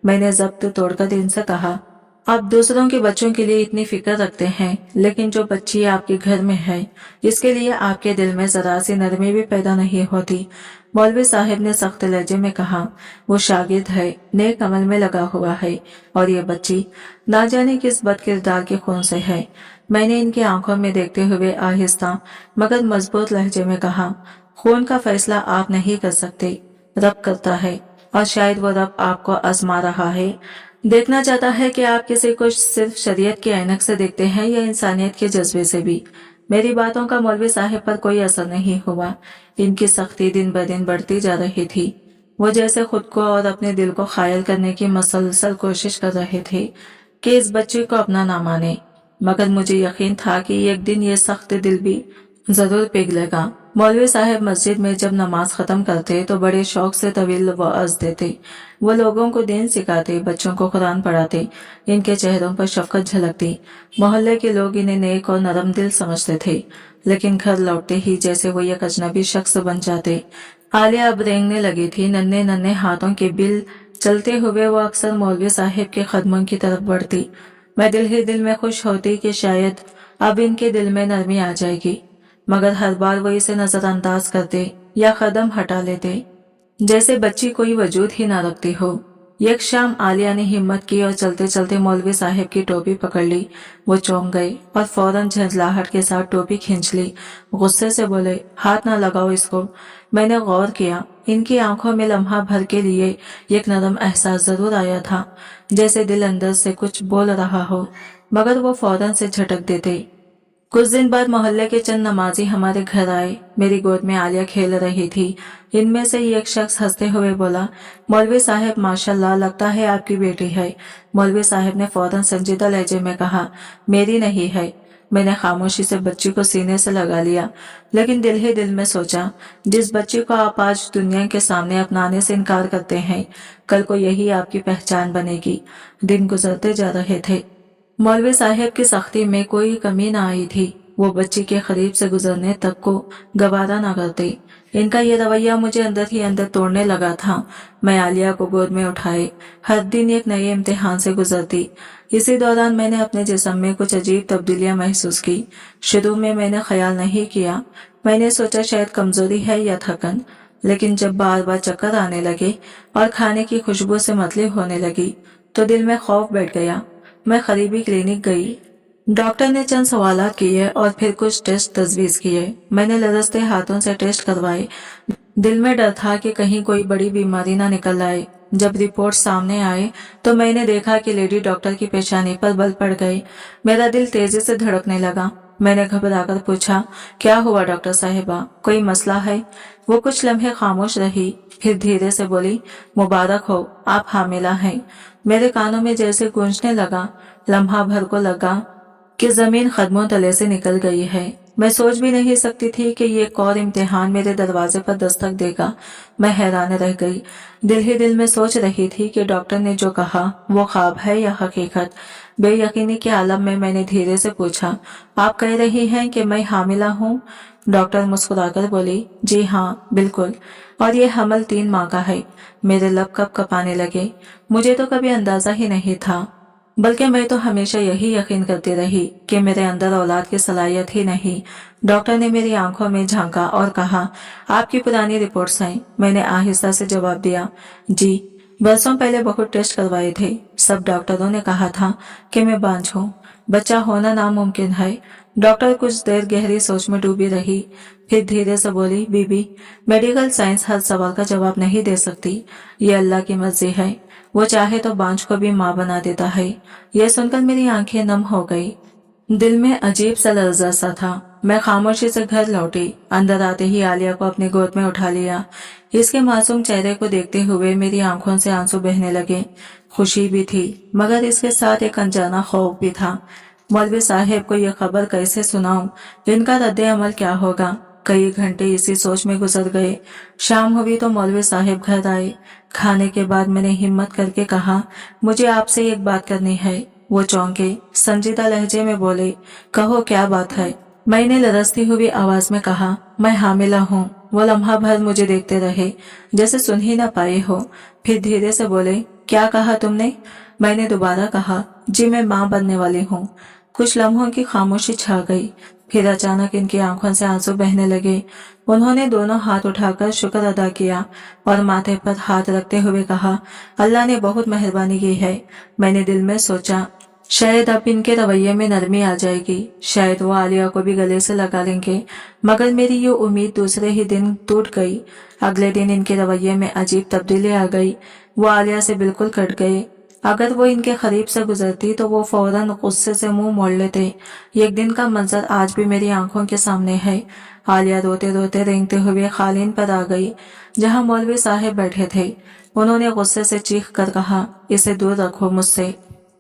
मैंने जब्त तोड़कर इनसे कहा, आप दूसरों के बच्चों के लिए इतनी फिक्र रखते हैं, लेकिन जो बच्ची आपके घर में है, इसके लिए आपके दिल में जरा सी नरमी भी पैदा नहीं होती। मौलवी साहब ने सख्त लहजे में कहा, वो शागिर्द है, नेक अमल में लगा हुआ है, और ये बच्ची ना जाने किस बद किरदार के खून से है। मैंने इनकी आंखों में देखते हुए आहिस्ता मगर मजबूत लहजे में कहा, खून का फैसला आप नहीं कर सकते, रब करता है, और शायद वो रब आपको आजमा रहा है, देखना चाहता है कि आप किसी को सिर्फ शरीयत के ऐनक से देखते हैं या इंसानियत के जज्बे से भी। मेरी बातों का मौलवी साहब पर कोई असर नहीं हुआ। इनकी सख्ती दिन ब दिन बढ़ती जा रही थी। वो जैसे खुद को और अपने दिल को खायल करने की मसलसल कोशिश कर रहे थे कि इस बच्चे को अपना ना माने, मगर मुझे यकीन था कि एक दिन ये सख्त दिल भी जरूर पिघलेगा। मौलवी साहब मस्जिद में जब नमाज खत्म करते तो बड़े शौक से तवील वअज़ देते। वो लोगों को दीन सिखाते, बच्चों को कुरान पढ़ाते। इनके चेहरों पर शफकत झलकती। मोहल्ले के लोग इन्हें नेक और नरम दिल समझते थे, लेकिन घर लौटते ही जैसे वो एक अजनबी शख्स बन जाते। आलिया अब रेंगने लगी थी। नन्हे नन्हे हाथों के बिल चलते हुए वो अक्सर मौलवी साहब के कदमों की तरफ बढ़ती। मैं दिल ही दिल में खुश होती कि शायद अब इनके दिल में नरमी आ जाएगी, मगर हर बार वो इसे नजरअंदाज करते या कदम हटा लेते, जैसे बच्ची कोई वजूद ही ना रखती हो। एक शाम आलिया ने हिम्मत की और चलते चलते मौलवी साहब की टोपी पकड़ ली। वो चौंक गए और फौरन झंझलाहट के साथ टोपी खींच ली। गुस्से से बोले, हाथ ना लगाओ इसको। मैंने गौर किया, इनकी आंखों में लम्हा भर के लिए एक नरम एहसास जरूर आया था, जैसे दिल अंदर से कुछ बोल रहा हो, मगर वो फौरन से झटक देते। कुछ दिन बाद मोहल्ले के चंद नमाजी हमारे घर आए। मेरी गोद में आलिया खेल रही थी। इनमें से ही एक शख्स हंसते हुए बोला, मौलवी साहब माशाल्लाह, लगता है आपकी बेटी है। मौलवी साहब ने फौरन संजीदा लहजे में कहा, मेरी नहीं है। मैंने खामोशी से बच्ची को सीने से लगा लिया, लेकिन दिल ही दिल में सोचा, जिस बच्ची को आप आज दुनिया के सामने अपनाने से इनकार करते हैं, कल को यही आपकी पहचान बनेगी। दिन गुजरते जा रहे थे। मौलवी साहब की सख्ती में कोई कमी न आई थी। वो बच्ची के करीब से गुजरने तक को गवारा न करते। इनका ये रवैया मुझे अंदर ही अंदर तोड़ने लगा था। मैं आलिया को गोद में उठाए हर दिन एक नए इम्तिहान से गुजरती। इसी दौरान मैंने अपने जिस्म में कुछ अजीब तब्दीलियां महसूस की। शुरू में मैंने ख्याल नहीं किया। मैंने सोचा शायद कमजोरी है या थकन, लेकिन जब बार बार चक्कर आने लगे और खाने की खुशबू से मतली होने लगी तो दिल में खौफ बैठ गया। मैं करीबी क्लिनिक गई। डॉक्टर ने चंद सवालात किए और फिर कुछ टेस्ट तजवीज किए। मैंने लरजते हाथों से टेस्ट करवाए। दिल में डर था कि कहीं कोई बड़ी बीमारी ना निकल आए। जब रिपोर्ट सामने आए तो मैंने देखा कि लेडी डॉक्टर की पेशानी पर बल पड़ गए। मेरा दिल तेजी से धड़कने लगा। मैंने घबराकर पूछा, क्या हुआ डॉक्टर साहिबा, कोई मसला है? वो कुछ लम्हे खामोश रही, फिर धीरे से बोली, मुबारक हो, आप हामिला हैं। मेरे कानों में जैसे गूंजने लगा। लम्हा भर को लगा कि जमीन कदमों तले से निकल गई है। मैं सोच भी नहीं सकती थी कि ये एक और इम्तिहान मेरे दरवाजे पर दस्तक देगा। मैं हैरान रह गई। दिल ही दिल में सोच रही थी कि डॉक्टर ने जो कहा वो ख्वाब है या हकीकत। बेयकीनी के आलम में मैंने धीरे से पूछा, आप कह रही हैं कि मैं हामिला हूँ? डॉक्टर मुस्कुराकर बोली, जी हाँ बिल्कुल, और ये हमल 3 माह का है। मेरे लब कप कपाने लगे। मुझे तो कभी अंदाजा ही नहीं था, बल्कि मैं तो हमेशा यही यकीन करती रही कि मेरे अंदर औलाद की सलाहियत ही नहीं। डॉक्टर ने मेरी आंखों में झांका और कहा, आपकी पुरानी रिपोर्ट्स हैं। मैंने आहिस्ता से जवाब दिया, जी, बरसों पहले बहुत टेस्ट करवाए थे। सब डॉक्टरों ने कहा था कि मैं बांझ हूँ, बच्चा होना नामुमकिन है। डॉक्टर कुछ देर गहरी सोच में डूबी रही, फिर धीरे से बोली, बीबी, मेडिकल साइंस हर सवाल का जवाब नहीं दे सकती। ये अल्लाह की मर्जी है, वो चाहे तो बांझ को भी माँ बना देता है। यह सुनकर मेरी आंखें नम हो गई। दिल में अजीब सा लर्जा सा था। मैं खामोशी से घर लौटी। अंदर आते ही आलिया को अपनी गोद में उठा लिया। इसके मासूम चेहरे को देखते हुए मेरी आंखों से आंसू बहने लगे। खुशी भी थी, मगर इसके साथ एक अनजाना खौफ भी था। मौलवी साहब को यह खबर कैसे सुनाऊं? इनका रद्द अमल क्या होगा? कई घंटे इसी सोच में गुजर गए। शाम हुई तो मौलवी साहब घर आए। खाने के बाद मैंने हिम्मत करके कहा, मुझे आपसे एक बात करनी है। वो चौंके, संजीदा लहजे में बोले, कहो क्या बात है? मैंने लरजती हुई आवाज में कहा, मैं हामिला हूँ। वो लम्हा भर मुझे देखते रहे, जैसे सुन ही न पाए हो। फिर धीरे से बोले, क्या कहा तुमने? मैंने दोबारा कहा, जी मैं माँ बनने वाली हूँ। कुछ लम्हों की खामोशी छा गई। फिर अचानक इनकी आंखों से आंसू बहने लगे। उन्होंने दोनों हाथ उठाकर शुक्र अदा किया और माथे पर हाथ रखते हुए कहा, अल्लाह ने बहुत मेहरबानी की है। मैंने दिल में सोचा, शायद अब इनके रवैये में नरमी आ जाएगी, शायद वो आलिया को भी गले से लगा लेंगे। मगर मेरी ये उम्मीद दूसरे ही दिन टूट गई। अगले दिन इनके रवैये में अजीब तब्दीली आ गई। वो आलिया से बिल्कुल कट गए। अगर वो इनके करीब से गुजरती तो वो फौरन गुस्से से मुंह मोड़ लेते। एक दिन का मंजर आज भी मेरी आंखों के सामने है। आलिया रोते रोते रेंगते हुए खालिन पर आ गई, जहां मौलवी साहब बैठे थे। उन्होंने गुस्से से चीख कर कहा, इसे दूर रखो मुझसे।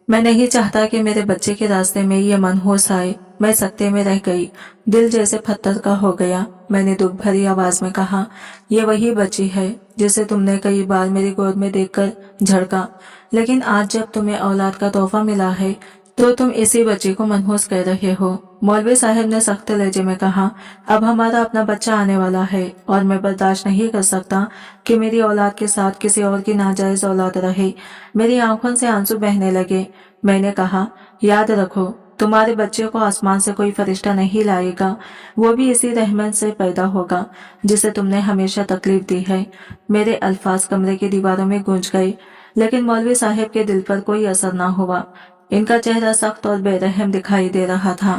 मैं नहीं चाहता कि मेरे बच्चे के रास्ते में ये मनहूस आए। मैं सकते में रह गई। दिल जैसे पत्थर का हो गया। मैंने दुख भरी आवाज में कहा, ये वही बच्ची है जिसे तुमने कई बार मेरी गोद में देखकर झड़का, लेकिन आज जब तुम्हें औलाद का तोहफा मिला है तो तुम इसी बच्ची को मनहूस कह रहे हो। मौलवी साहब ने सख्त लहजे में कहा, अब हमारा अपना बच्चा आने वाला है और मैं बर्दाश्त नहीं कर सकता कि मेरी औलाद के साथ किसी और की नाजायज औलाद रहे। मेरी आंखों से आंसू बहने लगे। मैंने कहा, याद रखो, तुम्हारे बच्चे को आसमान से कोई फरिश्ता नहीं लाएगा, वो भी इसी रहमत से पैदा होगा जिसे तुमने हमेशा तकलीफ दी है। मेरे अल्फाज कमरे की दीवारों में गूंज गए, लेकिन मौलवी साहब के दिल पर कोई असर न हुआ। इनका चेहरा सख्त और बेरहम दिखाई दे रहा था,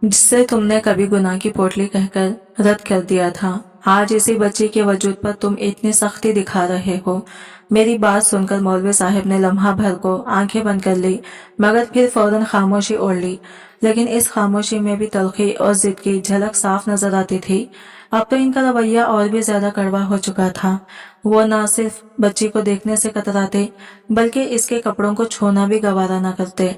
जिससे तुमने कभी गुनाह की पोटली कहकर रद्द कर दिया था, आज इसी बच्ची के वजूद पर तुम इतनी सख्ती दिखा रहे हो। मेरी बात सुनकर मौलवी साहब ने लम्हा भर को आंखें बंद कर ली, मगर फिर फौरन खामोशी ओढ़ ली। लेकिन इस खामोशी में भी तलखी और जिद की झलक साफ नजर आती थी। अब तो इनका रवैया और भी ज्यादा कड़वा हो चुका था। वो न सिर्फ बच्ची को देखने से कतराते, बल्कि इसके कपड़ों को छूना भी गवारा न करते।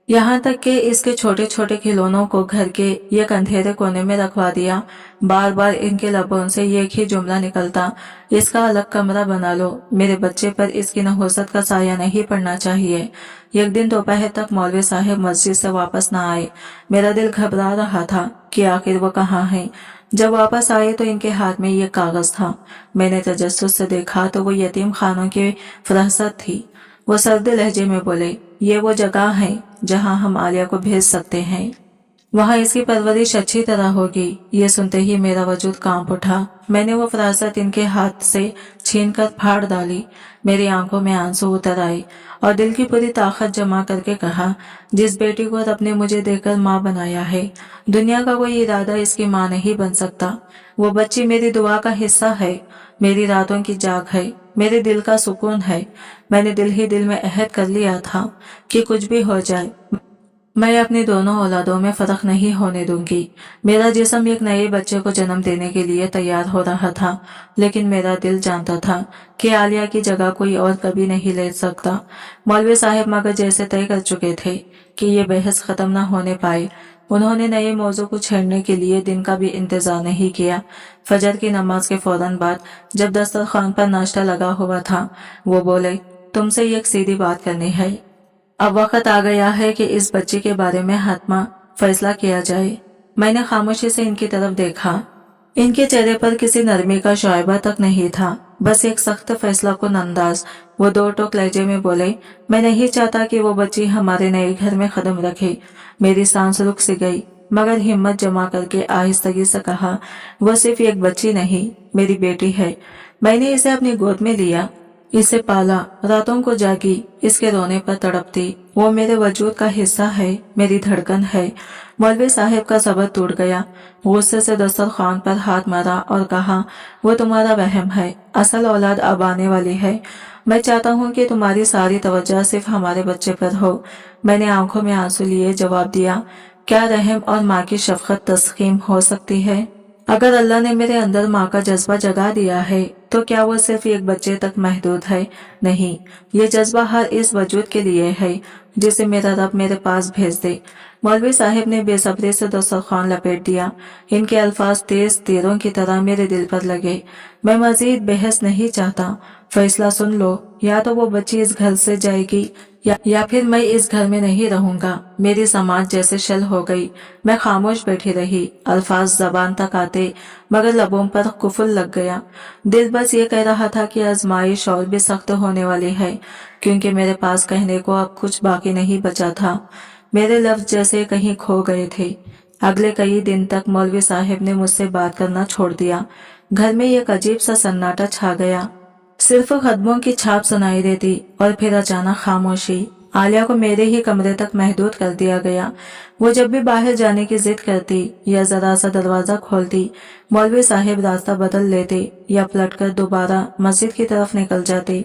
यहाँ तक कि इसके छोटे छोटे खिलौनों को घर के एक अंधेरे कोने में रखवा दिया। बार बार इनके लबों से एक ही जुमला निकलता, इसका अलग कमरा बना लो, मेरे बच्चे पर इसकी नहुसत का साया नहीं पड़ना चाहिए। एक दिन दोपहर तक मौलवी साहब मस्जिद से वापस न आए। मेरा दिल घबरा रहा था कि आखिर वो कहाँ है। जब वापस आए तो इनके हाथ में ये कागज था। मैंने तजस्सुस से देखा तो वो यतीम खानों की फहरिस्त थी। वो सर्द लहजे में बोले, ये वो जगह है जहां हम आलिया को भेज सकते हैं, वहां इसकी परवरिश अच्छी तरह होगी। ये सुनते ही मेरा वजूद कांप उठा। मैंने वो फरासत इनके हाथ से छीनकर फाड़ डाली। मेरी आंखों में आंसू उतर आए और दिल की पूरी ताकत जमा करके कहा, जिस बेटी को रब ने मुझे देकर माँ बनाया है, दुनिया का कोई इरादा इसकी माँ नहीं बन सकता। वो बच्ची मेरी दुआ का हिस्सा है, मेरी रातों की जाग है, मेरे दिल का सुकून है। मैंने दिल ही दिल में अहद कर लिया था कि कुछ भी हो जाए, मैं अपनी दोनों औलादों में फर्क नहीं होने दूंगी। मेरा जिस्म एक नए बच्चे को जन्म देने के लिए तैयार हो रहा था, लेकिन मेरा दिल जानता था कि आलिया की जगह कोई और कभी नहीं ले सकता। मौलवी साहब मगर जैसे तय कर चुके थे कि ये बहस खत्म न होने पाए। उन्होंने नए मौजू को छेड़ने के लिए दिन का भी इंतजार नहीं किया। फजर की नमाज के फौरन बाद जब दस्तरखान पर नाश्ता लगा हुआ था, वो बोले, तुमसे एक सीधी बात करनी है। अब वक्त आ गया है कि इस बच्ची के बारे में हतमा फैसला किया जाए। मैंने खामोशी से इनकी तरफ देखा। इनके चेहरे पर किसी नरमी का शोयबा तक नहीं था, बस एक सख्त फैसला कुन अंदाज। वो दो टोक लहजे में बोले, मैं नहीं चाहता कि वो बच्ची हमारे नए घर में कदम रखे। मेरी सांस रुक सी गई, मगर हिम्मत जमा करके आहिस्तगी से कहा, वो सिर्फ एक बच्ची नहीं, मेरी बेटी है। मैंने इसे अपनी गोद में लिया, इसे पाला, रातों को जागी, इसके रोने पर तड़पती। वो मेरे वजूद का हिस्सा है, मेरी धड़कन है। मौलवी साहब का सब्र टूट गया। गुस्से से दस्तरखान पर हाथ मारा और कहा, वो तुम्हारा वहम है, असल औलाद अब आने वाली है। मैं चाहता हूँ कि तुम्हारी सारी तवज्जो सिर्फ हमारे बच्चे पर हो। मैंने आंखों में आंसू लिए जवाब दिया, क्या रहम और माँ की शफकत तस्कीम हो सकती है? अगर अल्लाह ने मेरे अंदर माँ का जज्बा जगा दिया है तो क्या वो सिर्फ एक बच्चे तक महदूद है? नहीं, ये जज्बा हर इस वजूद के लिए है जिसे मेरा रब मेरे पास भेज दे। मौलवी साहब ने बेसब्री से दस्तरखान लपेट दिया। इनके अल्फाज तेज तीरों की तरह मेरे दिल पर लगे। मैं मजीद बहस नहीं चाहता, फैसला सुन लो, या तो वो बच्ची इस घर से जाएगी या फिर मैं इस घर में नहीं रहूंगा। मेरी समाज जैसे शल हो गई। मैं खामोश बैठी रही, अल्फाज जबान तक आते मगर लबों पर कुफुल लग गया। दिल बस ये कह रहा था कि आजमाइश और भी सख्त होने वाली है, क्योंकि मेरे पास कहने को अब कुछ बाकी नहीं बचा था। मेरे लफ्ज जैसे कहीं खो गए थे। अगले कई दिन तक मौलवी साहब ने मुझसे बात करना छोड़ दिया। घर में एक अजीब सा सन्नाटा छा गया। सिर्फ कदमों की छाप सुनाई देती और फिर अचानक खामोशी। आलिया को मेरे ही कमरे तक महदूद कर दिया गया। वो जब भी बाहर जाने की जिद करती या जरा सा दरवाजा खोलती, मौलवी साहब रास्ता बदल लेते या पलटकर दोबारा मस्जिद की तरफ निकल जाते।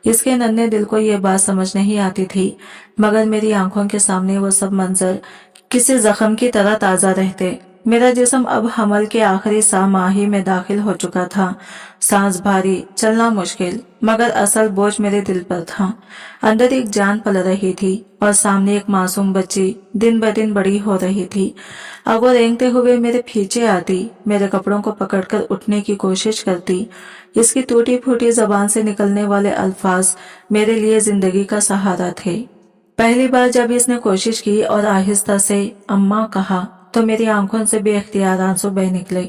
इसके नन्हे दिल को ये बात समझ नहीं आती थी, मगर मेरी आंखों के सामने वो सब मंजर किसी जख्म की तरह ताजा रहते। मेरा जिस्म अब हमल के आखिरी सामाही में दाखिल हो चुका था। सांस भारी, चलना मुश्किल, मगर असल बोझ मेरे दिल पर था। अंदर एक जान पल रही थी और सामने एक मासूम बच्ची दिन ब दिन बड़ी हो रही थी। अब वो रेंगते हुए मेरे पीछे आती, मेरे कपड़ों को पकड़कर उठने की कोशिश करती। इसकी टूटी फूटी जबान से निकलने वाले अल्फाज मेरे लिए जिंदगी का सहारा थे। पहली बार जब इसने कोशिश की और आहिस्ता से अम्मा कहा तो मेरी आंखों से बेख्तियार आंसू बह निकले।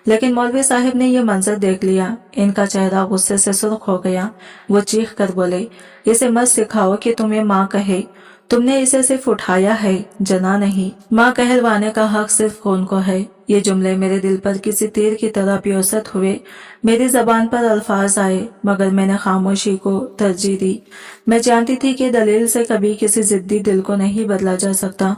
लेकिन मौलवी साहब ने यह मंजर देख लिया। इनका चेहरा गुस्से से सुर्ख हो गया। वो चीख कर बोले, इसे मत सिखाओ कि तुम्हें माँ कहे। तुमने इसे सिर्फ उठाया है, जना नहीं। माँ कहलवाने का हक सिर्फ खून को है। ये जुमले मेरे दिल पर किसी तीर की तरह प्योसत हुए। मेरी जबान पर अल्फाज आए, मगर मैंने खामोशी को तरजीह दी। मैं जानती थी कि दलील से कभी किसी जिद्दी दिल को नहीं बदला जा सकता।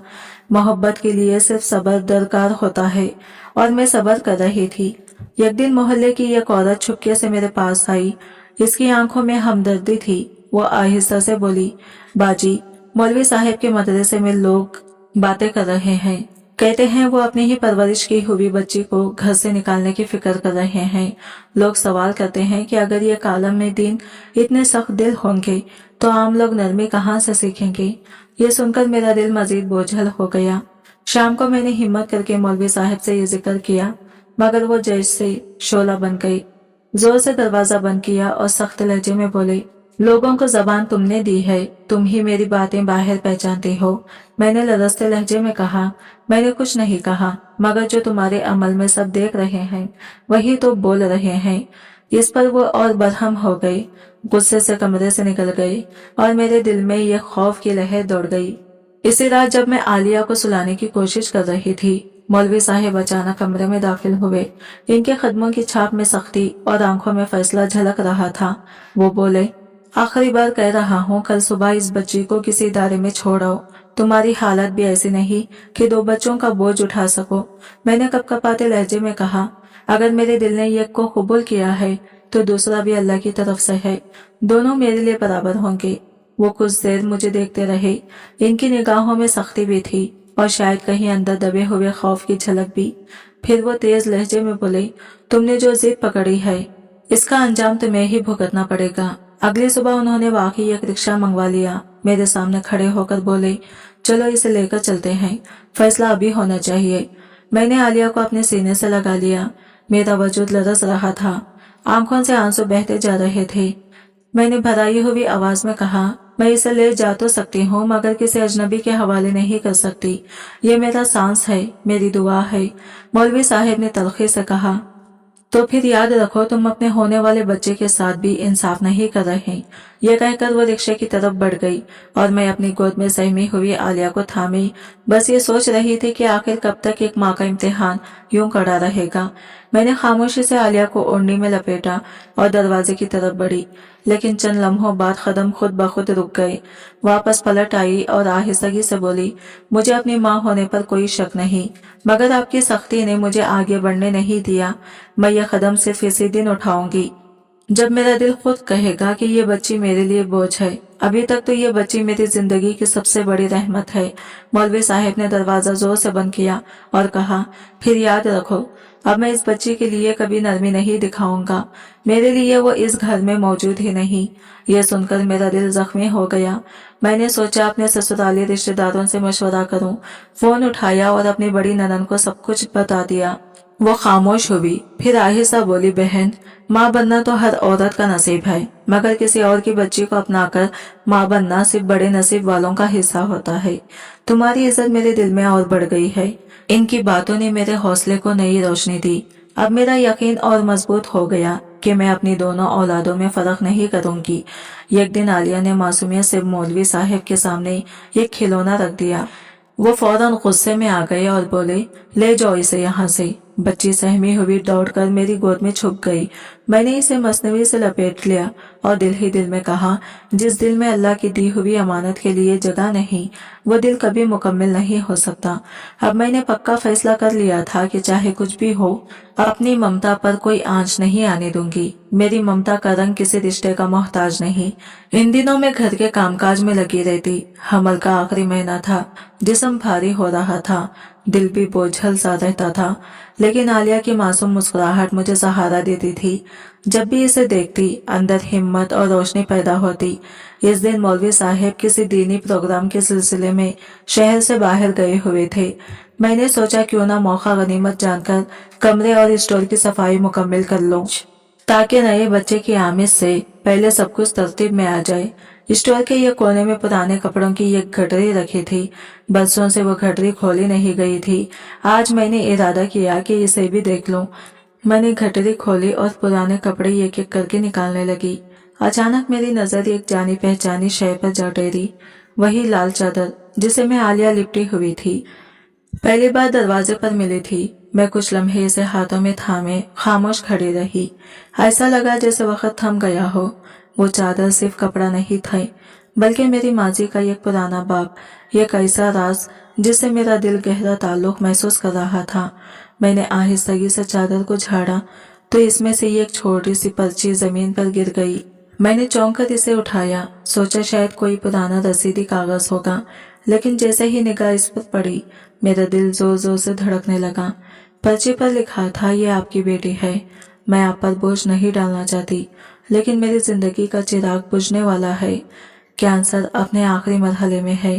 मोहब्बत के लिए सिर्फ सब्र दरकार होता है, और मैं सब्र कर रही थी। एक दिन मोहल्ले की एक औरत छुपके से मेरे पास आई। इसकी आंखों में हमदर्दी थी। वो आहिस्ता से बोली, बाजी, मौलवी साहब के मदरसे में लोग बातें कर रहे हैं। कहते हैं वो अपनी ही परवरिश की हुई बच्ची को घर से निकालने की फिक्र कर रहे हैं। लोग सवाल करते हैं कि अगर ये कालम में दीन इतने सख्त दिल होंगे तो आम लोग नरमी कहाँ से सीखेंगे। ये सुनकर मेरा दिल मजीद बोझल हो गया। शाम को मैंने हिम्मत करके मौलवी साहब से ये जिक्र किया, मगर वो जैसे शोला बन गई। जोर से दरवाजा बंद किया और सख्त लहजे में बोले, लोगों को जबान तुमने दी है, तुम ही मेरी बातें बाहर पहचानती हो। मैंने लरजते लहजे में कहा, मैंने कुछ नहीं कहा, मगर जो तुम्हारे अमल में सब देख रहे हैं वही तो बोल रहे हैं। इस पर वो और बरहम हो गई, गुस्से से कमरे से निकल गई और मेरे दिल में ये खौफ की लहर दौड़ गई। इसी रात जब मैं आलिया को सुलाने की कोशिश कर रही थी, मौलवी साहब अचानक कमरे में दाखिल हुए। इनके कदमों की छाप में सख्ती और आंखों में फैसला झलक रहा था। वो बोले, आखिरी बार कह रहा हूँ, कल सुबह इस बच्ची को किसी इदारे में छोड़ आओ। तुम्हारी हालत भी ऐसी नहीं कि 2 बच्चों का बोझ उठा सको। मैंने कपकपाते लहजे में कहा, अगर मेरे दिल ने एक को कबूल किया है तो दूसरा भी अल्लाह की तरफ से है। दोनों मेरे लिए बराबर होंगे। वो कुछ देर मुझे देखते रहे। इनकी निगाहों में सख्ती भी थी और शायद कहीं अंदर दबे हुए खौफ की झलक भी। फिर वो तेज लहजे में बोले, तुमने जो जिद पकड़ी है इसका अंजाम तुम्हें ही भुगतना पड़ेगा। अगली सुबह उन्होंने वाकई एक रिक्शा मंगवा लिया। मेरे सामने खड़े होकर बोले, चलो इसे लेकर चलते हैं, फैसला अभी होना चाहिए। मैंने आलिया को अपने सीने से लगा लिया। मेरा वजूद लरस रहा था, आंखों से आंसू बहते जा रहे थे। मैंने भराई हुई आवाज में कहा, मैं इसे ले जा तो सकती हूँ, मगर किसी अजनबी के हवाले नहीं कर सकती। ये मेरा सांस है, मेरी दुआ है। मौलवी साहब ने तलखी से कहा, तो फिर याद रखो तुम अपने होने वाले बच्चे के साथ भी इंसाफ नहीं कर रहे। ये कहकर वो रिक्शे की तरफ बढ़ गई और मैं अपनी गोद में सहमी हुई आलिया को थामी बस ये सोच रही थी कि आखिर कब तक एक माँ का इम्तिहान यूं कड़ा रहेगा। मैंने खामोशी से आलिया को ओढ़नी में लपेटा और दरवाजे की तरफ बढ़ी, लेकिन चंद लम्हों बाद कदम खुद ब खुद रुक गए। वापस पलट आई और आहिस्तगी से बोली, मुझे अपनी माँ होने पर कोई शक नहीं, मगर आपकी सख्ती ने मुझे आगे बढ़ने नहीं दिया। मैं यह कदम सिर्फ इसी दिन उठाऊंगी जब मेरा दिल खुद कहेगा कि ये बच्ची मेरे लिए बोझ है। अभी तक तो ये बच्ची मेरी जिंदगी की सबसे बड़ी रहमत है। मौलवी साहब ने दरवाजा जोर से बंद किया और कहा, फिर याद रखो, अब मैं इस बच्ची के लिए कभी नरमी नहीं दिखाऊंगा। मेरे लिए वो इस घर में मौजूद ही नहीं। ये सुनकर मेरा दिल जख्मी हो गया। मैंने सोचा अपने ससुराली रिश्तेदारों से मशवरा करूं। फोन उठाया और अपनी बड़ी ननन को सब कुछ बता दिया। वो खामोश हुई, फिर आहिस्ता बोली, बहन, माँ बनना तो हर औरत का नसीब है, मगर किसी और की बच्ची को अपनाकर माँ बनना सिर्फ बड़े नसीब वालों का हिस्सा होता है। तुम्हारी इज्जत मेरे दिल में और बढ़ गई है। इनकी बातों ने मेरे हौसले को नई रोशनी दी। अब मेरा यकीन और मजबूत हो गया कि मैं अपनी दोनों औलादों में फर्क नहीं करूंगी। एक दिन आलिया ने मासूमियत से मौलवी साहब के सामने एक खिलौना रख दिया। वो फौरन गुस्से में आ गए और बोले, ले जाओ इसे यहाँ से। बच्ची सहमी हुई दौड़कर मेरी गोद में छुप गई। मैंने इसे मसनवी से लपेट लिया और दिल ही दिल में कहा, जिस दिल में अल्लाह की दी हुई अमानत के लिए जगह नहीं, वो दिल कभी मुकम्मल नहीं हो सकता। अब मैंने पक्का फैसला कर लिया था कि चाहे कुछ भी हो, अपनी ममता पर कोई आंच नहीं आने दूंगी। मेरी ममता का रंग किसी रिश्ते का मोहताज नहीं। इन दिनों में घर के कामकाज में लगी रहती। हमल का आखिरी महीना था, जिस्म भारी हो रहा था, दिल भी बोझल सा रहता था, लेकिन आलिया की मासूम मुस्कुराहट मुझे सहारा देती थी। जब भी इसे देखती, अंदर हिम्मत और रोशनी पैदा होती। इस दिन मौलवी साहब किसी दीनी प्रोग्राम के सिलसिले में शहर से बाहर गए हुए थे। मैंने सोचा क्यों ना मौका गनीमत जानकर कमरे और स्टोर की सफाई मुकम्मल कर लूं, ताकि नए बच्चे की आमद से पहले सब कुछ तरतीब में आ जाए। स्टोर के ये कोने में पुराने कपड़ों की एक गठरी रखी थी। बरसों से वो गठरी खोली नहीं गई थी। आज मैंने इरादा किया कि इसे भी देख लूं। मैंने गठरी खोली और पुराने कपड़े एक एक करके निकालने लगी। अचानक मेरी नजर एक जानी पहचानी शय पर जा टेरी, वही लाल चादर जिसे मैं आलिया लिपटी हुई थी। पहली बार दरवाजे पर मिली थी। मैं कुछ लम्हे इसे हाथों में थामे खामोश खड़ी रही। ऐसा लगा जैसे वक्त थम गया हो। वो चादर सिर्फ कपड़ा नहीं था, बल्कि मेरी माजी का एक पुराना बाप, एक ऐसा राज जिससे मेरा दिल गहरा ताल्लुक महसूस कर रहा था। मैंने आहिस्तगी से चादर को झाड़ा तो इसमें से एक छोटी सी पर्ची जमीन पर गिर गई। मैंने चौंक कर इसे उठाया, सोचा शायद कोई पुराना रसीदी कागज होगा, लेकिन जैसे ही निगाह इस पर पड़ी मेरा दिल जोर जोर से धड़कने लगा। पर्ची पर लिखा था, ये आपकी बेटी है। मैं आप पर बोझ नहीं डालना चाहती, लेकिन मेरी जिंदगी का चिराग बुझने वाला है। कैंसर अपने आखिरी मरहले में है।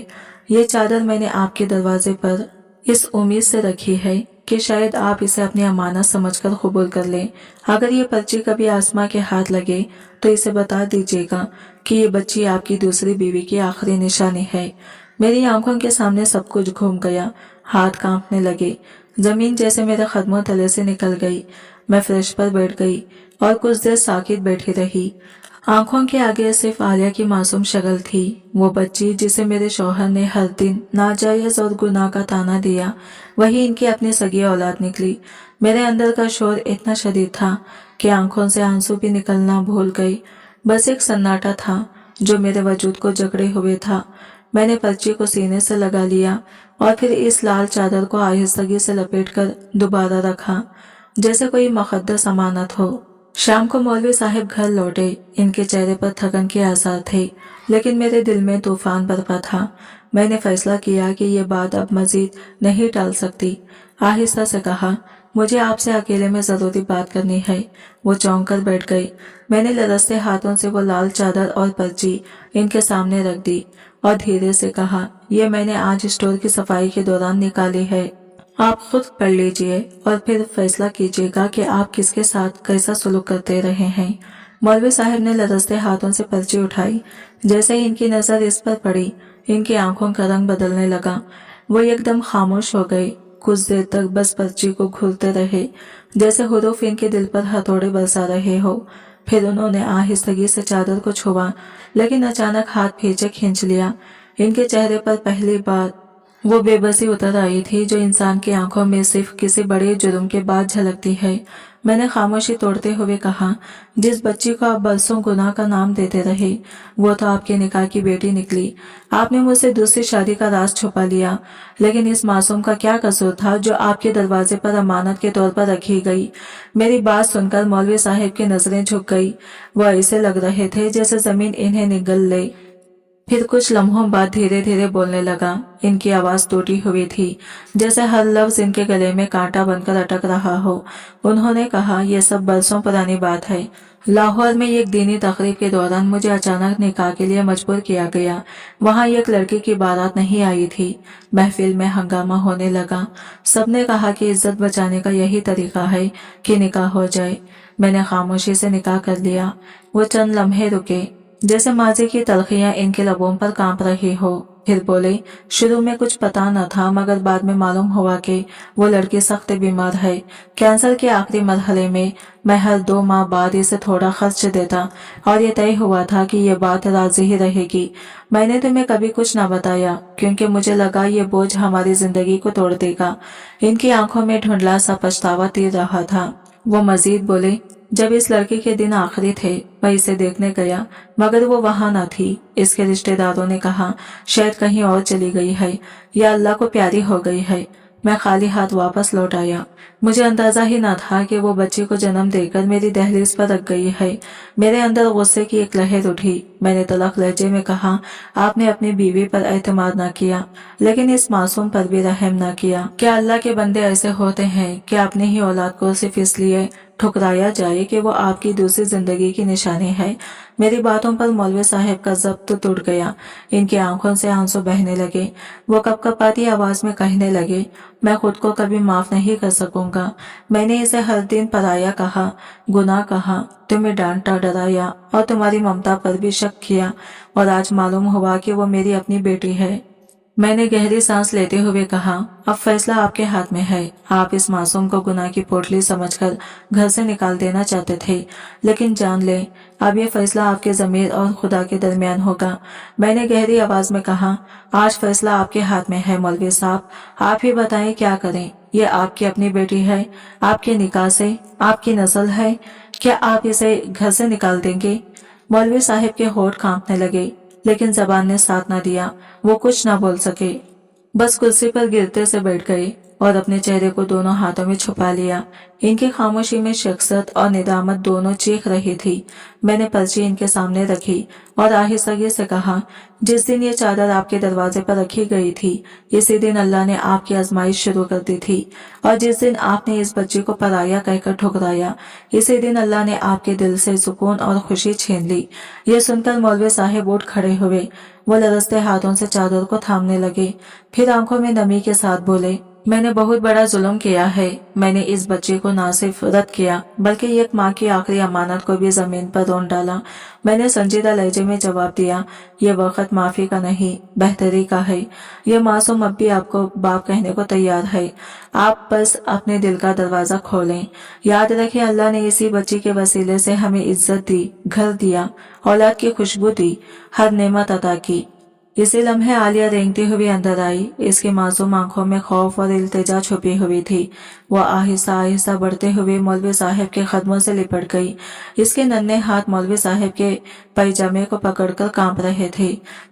ये चादर मैंने आपके दरवाजे पर इस उम्मीद से रखी है कि शायद आप इसे अपनी अमानत समझकर कबूल कर लें। अगर ये पर्ची कभी आसमां के हाथ लगे तो इसे बता दीजिएगा कि ये बच्ची आपकी दूसरी बीवी की आखिरी निशानी है। मेरी आंखों के सामने सब कुछ घूम गया, हाथ कांपने लगे, जमीन जैसे मेरे कदमों तले से निकल गई। मैं फर्श पर बैठ गई और कुछ देर साकित बैठी रही। आंखों के आगे सिर्फ आलिया की मासूम शक्ल थी, वो बच्ची जिसे मेरे शौहर ने हर दिन नाजायज और गुनाह का ताना दिया, वही इनकी अपनी सगी औलाद निकली। मेरे अंदर का शोर इतना शदीद था कि आंखों से आंसू भी निकलना भूल गई। बस एक सन्नाटा था जो मेरे वजूद को जकड़े हुए था। मैंने पर्ची को सीने से लगा लिया और फिर इस लाल चादर को आहिस्तगी से लपेटकर दोबारा रखा, जैसे कोई मुक़द्दस अमानत हो। शाम को मौलवी साहब घर लौटे। इनके चेहरे पर थकन के आसार थे, लेकिन मेरे दिल में तूफान बरपा था। मैंने फैसला किया कि ये बात अब मजीद नहीं टाल सकती। आहिस्ता से कहा, मुझे आपसे अकेले में जरूरी बात करनी है। वो चौंक कर बैठ गई। मैंने लरसते हाथों से वो लाल चादर और पर्ची इनके सामने रख दी और धीरे से कहा, ये मैंने आज स्टोर की सफाई के दौरान निकाली है। आप खुद पढ़ लीजिए और फिर फैसला कीजिएगा कि आप किसके साथ कैसा सलूक करते रहे हैं। मौलवी साहब ने लरसते हाथों से पर्ची उठाई। जैसे ही इनकी नजर इस पर पड़ी, इनकी आंखों का रंग बदलने लगा। वो एकदम खामोश हो गए। कुछ देर तक बस पर्ची को घूरते रहे, जैसे हुरूफ इनके दिल पर हथौड़े बरसा रहे हो। फिर उन्होंने आहिस्तगी से चादर को छुआ, लेकिन अचानक हाथ पीछे खींच लिया। इनके चेहरे पर पहली बार वो बेबसी उतर आई थी जो इंसान की आंखों में सिर्फ किसी बड़े जुर्म के बाद झलकती है। मैंने खामोशी तोड़ते हुए कहा, जिस बच्ची को आप बरसों गुनाह का नाम देते रहे, वो तो आपके निकाह की बेटी निकली। आपने मुझसे दूसरी शादी का राज छुपा लिया, लेकिन इस मासूम का क्या कसूर था जो आपके दरवाजे पर अमानत के तौर पर रखी गई। मेरी बात सुनकर मौलवी साहब की नजरें झुक गई। वो ऐसे लग रहे थे जैसे जमीन इन्हें निगल ले। फिर कुछ लम्हों बाद धीरे धीरे बोलने लगा। इनकी आवाज टूटी हुई थी, जैसे हर लफ्ज इनके गले में कांटा बनकर अटक रहा हो। उन्होंने कहा, यह सब बरसों पुरानी बात है। लाहौर में एक दीनी तकरीब के दौरान मुझे अचानक निकाह के लिए मजबूर किया गया। वहाँ एक लड़की की बारात नहीं आई थी। महफिल में हंगामा होने लगा। सबने कहा कि इज्जत बचाने का यही तरीका है कि निकाह हो जाए। मैंने खामोशी से निकाह कर लिया। वो चंद लम्हे रुके, जैसे माजी की तलखियां इनके लबों पर कांप रही हो। फिर बोले, शुरू में कुछ पता न था, मगर बाद में मालूम हुआ कि वो लड़की सख्त बीमार है। कैंसर के आखिरी मरहले में। मैं हर 2 माह बाद इसे थोड़ा खर्च देता और ये तय हुआ था कि ये बात राजी ही रहेगी। मैंने तुम्हें कभी कुछ न बताया क्योंकि मुझे लगा ये बोझ हमारी जिंदगी को तोड़ देगा। इनकी आंखों में धुंधला सा पछतावा तीर रहा था। वो मजीद बोले, जब इस लड़की के दिन आखिरी थे, मैं इसे देखने गया, मगर वो वहां न थी। इसके रिश्तेदारों ने कहा शायद कहीं और चली गई है या अल्लाह को प्यारी हो गई है। मैं खाली हाथ वापस लौट आया। मुझे अंदाजा ही न था कि वो बच्ची को जन्म देकर मेरी दहलीज पर रख गई है। मेरे अंदर गुस्से की एक लहर उठी। मैंने तलख लहजे में कहा, आपने अपनी बीवी पर एतमाद न किया, लेकिन इस मासूम पर भी रहम न किया। क्या अल्लाह के बंदे ऐसे होते हैं कि अपनी ही औलाद को सिर्फ इसलिए ठुकराया जाए कि वो आपकी दूसरी जिंदगी की निशानी है। मेरी बातों पर मौलवी साहब का जब्त टूट गया। इनकी आंखों से आंसू बहने लगे। वो कपकपाती आवाज में कहने लगे, मैं खुद को कभी माफ नहीं कर सकूंगा। मैंने इसे हर दिन पराया कहा, गुनाह कहा, तुम्हें डांटा, डराया और तुम्हारी ममता पर भी शक किया, और आज मालूम हुआ कि वो मेरी अपनी बेटी है। मैंने गहरी सांस लेते हुए कहा, अब फैसला आपके हाथ में है। आप इस मासूम को गुनाह की पोटली समझकर घर से निकाल देना चाहते थे, लेकिन जान ले, अब ये फैसला आपके ज़मीर और खुदा के दरमियान होगा। मैंने गहरी आवाज में कहा, आज फैसला आपके हाथ में है मौलवी साहब। आप ही बताएं क्या करें। ये आपकी अपनी बेटी है, आपके निकाह से आपकी नस्ल है। क्या आप इसे घर से निकाल देंगे? मौलवी साहब के होठ कांपने लगे, लेकिन जबान ने साथ न दिया। वो कुछ न बोल सके। बस कुर्सी पर गिरते से बैठ गई और अपने चेहरे को दोनों हाथों में छुपा लिया। इनकी खामोशी में शख्सियत और निदामत दोनों चीख रही थी। मैंने पर्ची इनके सामने रखी और आहिस्तगी से कहा, जिस दिन ये चादर आपके दरवाजे पर रखी गई थी, इसी दिन अल्लाह ने आपकी आजमाइश शुरू कर दी थी, और जिस दिन आपने इस बच्ची को पराया कहकर ठुकराया, इसी दिन अल्लाह ने आपके दिल से सुकून और खुशी छीन ली। ये सुनकर मौलवी साहब उठ खड़े हुए। वो लरजते हाथों से चादर को थामने लगे, फिर आंखों में नमी के साथ बोले, मैंने बहुत बड़ा जुल्म किया है। मैंने इस बच्चे को ना सिर्फ रद्द किया बल्कि एक माँ की आखिरी अमानत को भी जमीन पर रौंद डाला। मैंने संजीदा लहजे में जवाब दिया, ये वक्त माफी का नहीं, बेहतरी का है। ये मासूम अब भी आपको बाप कहने को तैयार है। आप बस अपने दिल का दरवाजा खोलें। याद रखें, अल्लाह ने इसी बच्ची के वसीले से हमें इज्जत दी, घर दिया, औलाद की खुशबू दी, हर नेमत अता की। इसी लम्हे आलिया रेंगती हुई अंदर आई। इसकी मासूम आंखों में खौफ और इल्तिजा छुपी हुई थी। वह आहिस्ता आहिस्ता बढ़ते हुए मौलवी साहब के कदमों से लिपट गई। इसके नन्हे हाथ मौलवी साहब के पैजामे को पकड़कर कांप रहे थे।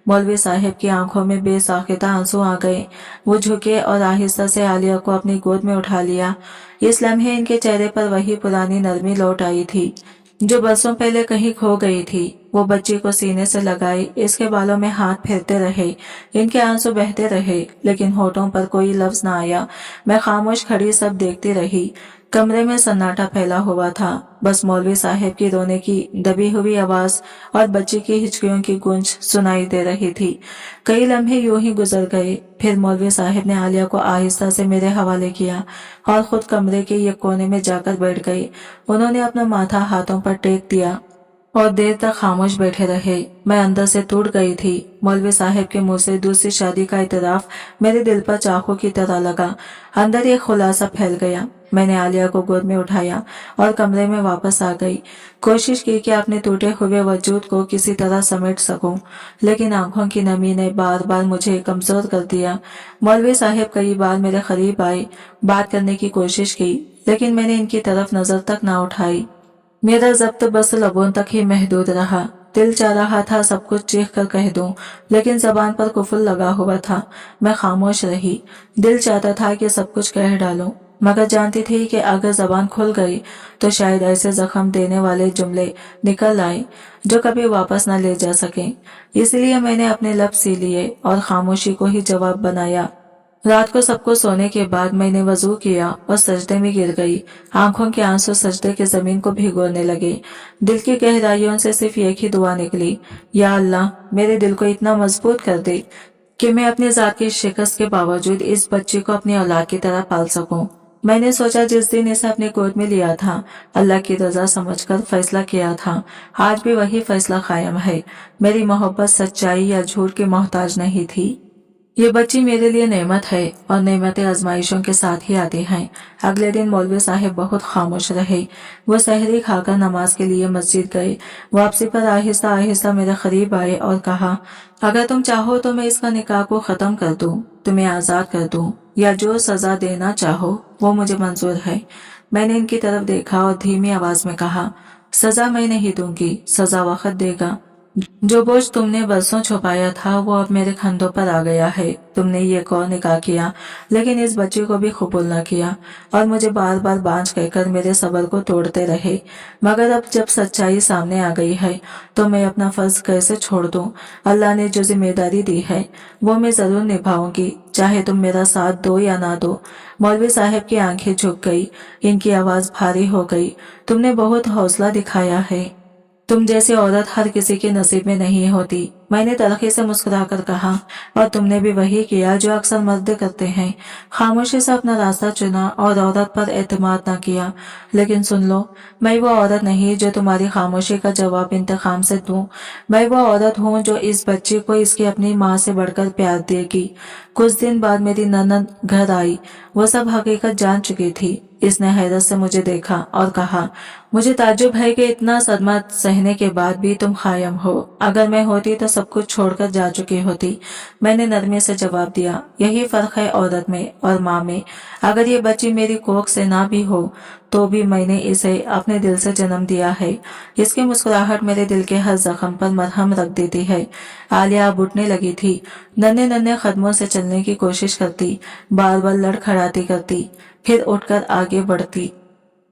मौलवी साहब की आंखों में बेसाख्ता आंसू आ गए। वो झुके और आहिस्ता से आलिया को अपनी गोद में उठा लिया। इस लम्हे इनके चेहरे पर वही पुरानी नरमी लौट आई थी जो बरसों पहले कहीं खो गई थी। वो बच्ची को सीने से लगाई, इसके बालों में हाथ फेरते रहे। इनके आंसू बहते रहे, लेकिन होठों पर कोई लफ्ज न आया। मैं खामोश खड़ी सब देखती रही। कमरे में सन्नाटा फैला हुआ था। बस मौलवी साहब की रोने की दबी हुई आवाज और बच्ची की हिचकियों की गूंज सुनाई दे रही थी। कई लम्हे यूं ही गुजर गए। फिर मौलवी साहब ने आलिया को आहिस्ता से मेरे हवाले किया और खुद कमरे के एक कोने में जाकर बैठ गए। उन्होंने अपना माथा हाथों पर टेक दिया और देर तक खामोश बैठे रहे। मैं अंदर से टूट गई थी। मौलवी साहब के मुंह से दूसरी शादी का इतराफ मेरे दिल पर चाकू की तरह लगा। अंदर एक खुलासा फैल गया। मैंने आलिया को गोद में उठाया और कमरे में वापस आ गई। कोशिश की कि अपने टूटे हुए वजूद को किसी तरह समेट सकूं, लेकिन आंखों की नमी ने बार बार मुझे कमजोर कर दिया। मौलवी साहब कई बार मेरे करीब आए, बात करने की कोशिश की, लेकिन मैंने इनकी तरफ नजर तक ना उठाई। मेरा जब्त बस लबों तक ही महदूद रहा। दिल चाह रहा था सब कुछ चीख कर कह दूं, लेकिन जबान पर कुफल लगा हुआ था। मैं खामोश रही। दिल चाहता था कि सब कुछ कह डालूं, मगर जानती थी कि अगर जबान खुल गई तो शायद ऐसे जख्म देने वाले जुमले निकल आए जो कभी वापस न ले जा सके। इसलिए मैंने अपने लब सी लिए और खामोशी को ही जवाब बनाया। रात को सबको सोने के बाद मैंने वजू किया और सजदे में गिर गई। आंखों के आंसू सजदे के जमीन को भिगोने लगे। दिल की गहराइयों से सिर्फ एक ही दुआ निकली, या अल्लाह, मेरे दिल को इतना मजबूत कर दे कि मैं अपनी जात की शिकस्त के बावजूद इस बच्ची को अपनी औलाद की तरह पाल सकूं। मैंने सोचा, जिस दिन इसे अपने गोद में लिया था, अल्लाह की रजा समझकर फैसला किया था, आज भी वही फैसला कायम है। मेरी मोहब्बत सच्चाई या झूठ की मोहताज नहीं थी। ये बच्ची मेरे लिए नेमत है और नेमतें आजमाइशों के साथ ही आती हैं। अगले दिन मौलवी साहब बहुत खामोश रहे। वो सहरी खाकर नमाज के लिए मस्जिद गए। वापसी पर आहिस्ता आहिस्ता मेरे करीब आए और कहा, अगर तुम चाहो तो मैं इसका निकाह को खत्म कर दूं, तुम्हें आजाद कर दूं, या जो सजा देना चाहो वो मुझे मंजूर है। मैंने इनकी तरफ देखा और धीमी आवाज में कहा, सजा मैं नहीं दूंगी, सजा वक्त देगा। जो बोझ तुमने बरसों छुपाया था वो अब मेरे कंधों पर आ गया है। तुमने ये कौन निकाह किया, लेकिन इस बच्चे को भी कबूल न किया और मुझे बार बार बांझ कहकर मेरे सब्र को तोड़ते रहे। मगर अब जब सच्चाई सामने आ गई है तो मैं अपना फर्ज कैसे छोड़ दूं। अल्लाह ने जो जिम्मेदारी दी है वो मैं जरूर निभाऊंगी, चाहे तुम मेरा साथ दो या ना दो। मौलवी साहब की आंखें झुक गई। इनकी आवाज भारी हो गई। तुमने बहुत हौसला दिखाया है। तुम जैसी औरत हर किसी के नसीब में नहीं होती। मैंने तलखी से मुस्कुराकर कहा, और तुमने भी वही किया जो अक्सर मर्द करते हैं, खामोशी से अपना रास्ता चुना और औरत पर एतमाद न किया। लेकिन सुन लो, मैं वो औरत नहीं जो तुम्हारी खामोशी का जवाब इंतकाम से दूं। मैं वो औरत हूँ जो इस बच्ची को इसकी अपनी माँ से बढ़कर प्यार देगी। कुछ दिन बाद मेरी ननद घर आई। वो सब हकीकत जान चुकी थी। इसने हैरत से मुझे देखा और कहा, मुझे ताज्जुब है कि इतना सदमा सहने के बाद भी तुम कायम हो। अगर मैं होती तो सब कुछ छोड़कर जा चुकी होती। मैंने नरमी से जवाब दिया, यही फर्क है औरत में और माँ में। अगर ये बच्ची मेरी कोख से ना भी हो तो भी मैंने इसे अपने दिल से जन्म दिया है। इसकी मुस्कुराहट मेरे दिल के हर जख्म पर मरहम रख देती है। आलिया अब उठने लगी थी। नन्हे नन्हे कदमों से चलने की कोशिश करती, बार बार लड़खड़ाती करती, फिर उठकर आगे बढ़ती।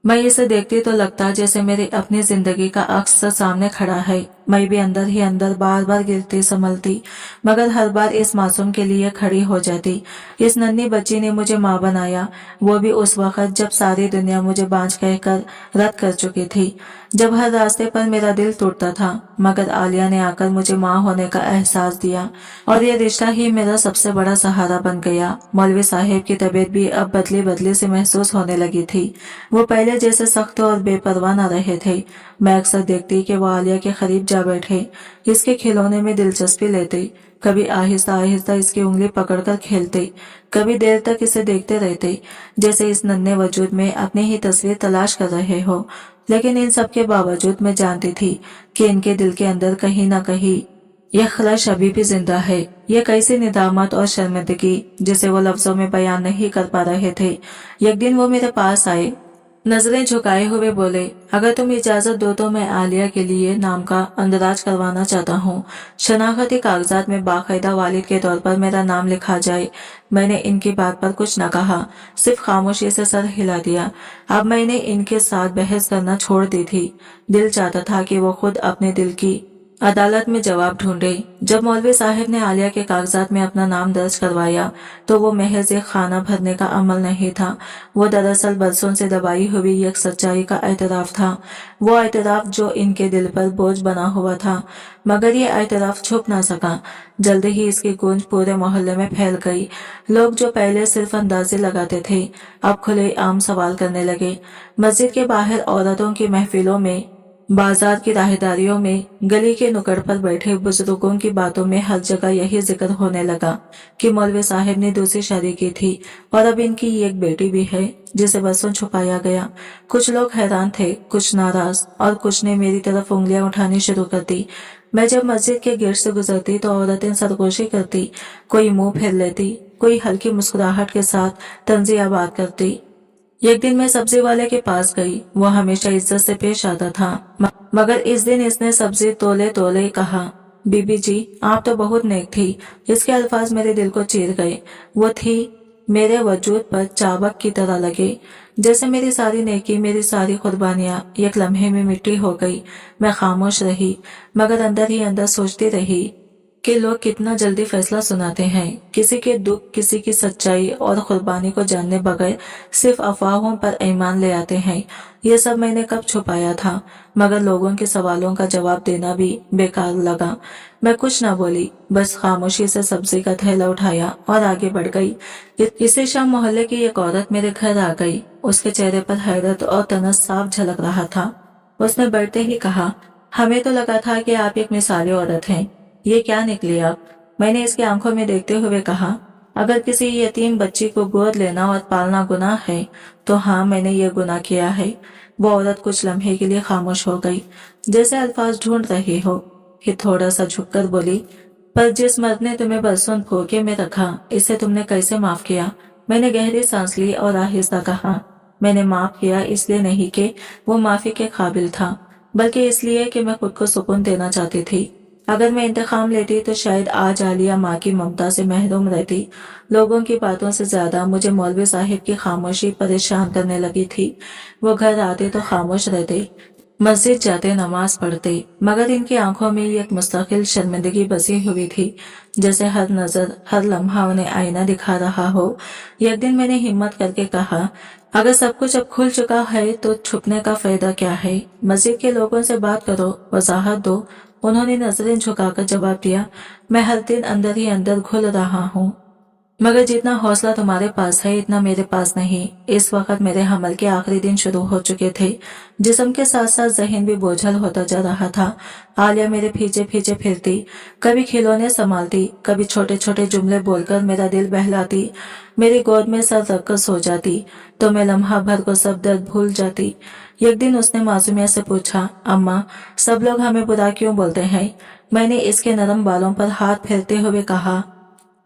मैं इसे देखती तो लगता जैसे मेरी अपनी जिंदगी का अक्स सामने खड़ा है। मैं भी अंदर ही अंदर बार बार गिरती संभलती, मगर हर बार इस मासूम के लिए खड़ी हो जाती। इस नन्ही बच्ची ने मुझे माँ बनाया, वो भी उस वक्त जब सारी दुनिया मुझे बांझ कहकर रद्द कर चुकी थी, जब हर रास्ते पर मेरा दिल टूटता था। मगर आलिया ने आकर मुझे माँ होने का एहसास दिया और ये रिश्ता ही मेरा सबसे बड़ा सहारा बन गया। मौलवी साहब की तबीयत भी अब बदली बदली से महसूस होने लगी थी। वो पहले जैसे सख्त और बेपरवाह न रहे थे। मैं अक्सर देखती कि वो आलिया के करीब जा बैठे, इसके खिलौने में दिलचस्पी लेते, कभी आहिस्ता आहिस्ता इसकी उंगली पकड़कर खेलते, कभी देर तक इसे देखते रहते जैसे इस नन्हे वजूद में अपनी ही तस्वीर तलाश कर रहे हो। लेकिन इन सब के बावजूद मैं जानती थी कि इनके दिल के अंदर कहीं ना कहीं यह ख्वाहिश अभी भी जिंदा है। यह कैसी निदामत और शर्मिंदगी जिसे वो लफ्जों में बयान नहीं कर पा रहे थे। एक दिन वो मेरे पास आए, नजरें झुकाए हुए बोले, अगर तुम इजाजत दो तो मैं आलिया के लिए नाम का अंदराज करवाना चाहता हूँ। शनाख्ती कागजात में बाकायदा वालिद के तौर पर मेरा नाम लिखा जाए। मैंने इनकी बात पर कुछ न कहा, सिर्फ खामोशी से सर हिला दिया। अब मैंने इनके साथ बहस करना छोड़ दी थी। दिल चाहता था कि वो खुद अपने दिल की अदालत में जवाब ढूंढे। जब मौलवी साहब ने आलिया के कागजात में अपना नाम दर्ज करवाया तो वो महज एक खाना भरने का अमल नहीं था, वो दरअसल बरसों से दबाई हुई एक सच्चाई का एतराफ था। वो एतराफ जो इनके दिल पर बोझ बना हुआ था, मगर ये एतराफ छुप ना सका। जल्द ही इसकी गूंज पूरे मोहल्ले में फैल गई। लोग जो पहले सिर्फ अंदाजे लगाते थे, अब खुले आम सवाल करने लगे। मस्जिद के बाहर औरतों की महफिलों में, बाजार की राहदारियों में, गली के नुक्कड़ पर बैठे बुजुर्गों की बातों में हर जगह यही जिक्र होने लगा कि मौलवी साहब ने दूसरी शादी की थी और अब इनकी एक बेटी भी है जिसे बरसों छुपाया गया। कुछ लोग हैरान थे, कुछ नाराज और कुछ ने मेरी तरफ उंगलियां उठानी शुरू कर दी। मैं जब मस्जिद के गेट से गुजरती तो औरतें सरगोशी करती, कोई मुंह फेर लेती, कोई हल्की मुस्कुराहट के साथ तंजिया बात करती। एक दिन मैं सब्जी वाले के पास गई। वो हमेशा इज्जत से पेश आता था, मगर इस दिन इसने सब्जी तोले तोले कहा, बीबी जी आप तो बहुत नेक थी। इसके अल्फाज मेरे दिल को चीर गए। वो थी मेरे वजूद पर चाबक की तरह लगे, जैसे मेरी सारी नेकी, मेरी सारी कुर्बानियां एक लम्हे में मिट्टी हो गई। मैं खामोश रही, मगर अंदर ही अंदर सोचती रही कि लोग कितना जल्दी फैसला सुनाते हैं। किसी के दुख, किसी की सच्चाई और कुर्बानी को जानने बगैर सिर्फ अफवाहों पर ईमान ले आते हैं। ये सब मैंने कब छुपाया था, मगर लोगों के सवालों का जवाब देना भी बेकार लगा। मैं कुछ न बोली, बस खामोशी से सब्जी का थैला उठाया और आगे बढ़ गई। इसी शाम मोहल्ले की एक औरत मेरे घर आ गई। उसके चेहरे पर हैरत और तनस साफ झलक रहा था। उसने बढ़ते ही कहा, हमें तो लगा था कि आप एक मिसाली औरत हैं, ये क्या निकली आप? मैंने इसकी आंखों में देखते हुए कहा, अगर किसी यतीम बच्ची को गोद लेना और पालना गुनाह है तो हाँ, मैंने ये गुनाह किया है। वो औरत कुछ लम्हे के लिए खामोश हो गई, जैसे अल्फाज ढूंढ रही हो। फिर थोड़ा सा झुककर बोली, पर जिस मर्द ने तुम्हें बरसों धोखे में रखा, इसे तुमने कैसे माफ किया? मैंने गहरी सांस ली और आहिस्ता कहा, मैंने माफ किया इसलिए नहीं कि वो माफी के काबिल था, बल्कि इसलिए कि मैं खुद को सुकून देना चाहती थी। अगर मैं इंतकाम लेती तो शायद आज आलिया माँ की ममता से महरूम रहती। लोगों की बातों से ज्यादा मुझे मौलवी साहिब की खामोशी परेशान करने लगी थी। वो घर आते तो खामोश रहते, मस्जिद जाते नमाज पढ़ते, मगर इनकी आंखों में एक मुस्तकिल शर्मिंदगी बसी हुई थी, जैसे हर नजर, हर लम्हा उन्हें आईना दिखा रहा हो। एक दिन मैंने हिम्मत करके कहा, अगर सब कुछ अब खुल चुका है तो छुपने का फायदा क्या है? मस्जिद के लोगों से बात करो, वजाहत दो। उन्होंने नजरें झुकाकर जवाब दिया, मैं हर दिन अंदर ही अंदर घुल रहा हूँ। मगर जितना हौसला तुम्हारे पास है इतना मेरे पास नहीं। इस वक्त मेरे हमल के आखिरी दिन शुरू हो चुके थे। जिस्म के साथ साथ जहन भी बोझल होता जा रहा था। आलिया मेरे पीछे पीछे फिरती, कभी खिलौने संभालती, कभी छोटे छोटे जुमले बोलकर मेरा दिल बहलाती। मेरी गोद में सर रखकर सो जाती तो मैं लम्हा भर को सब दर्द भूल जाती। एक दिन उसने मासूमियत से पूछा, अम्मा, सब लोग हमें बुरा क्यों बोलते हैं? मैंने इसके नरम बालों पर हाथ फेरते हुए कहा,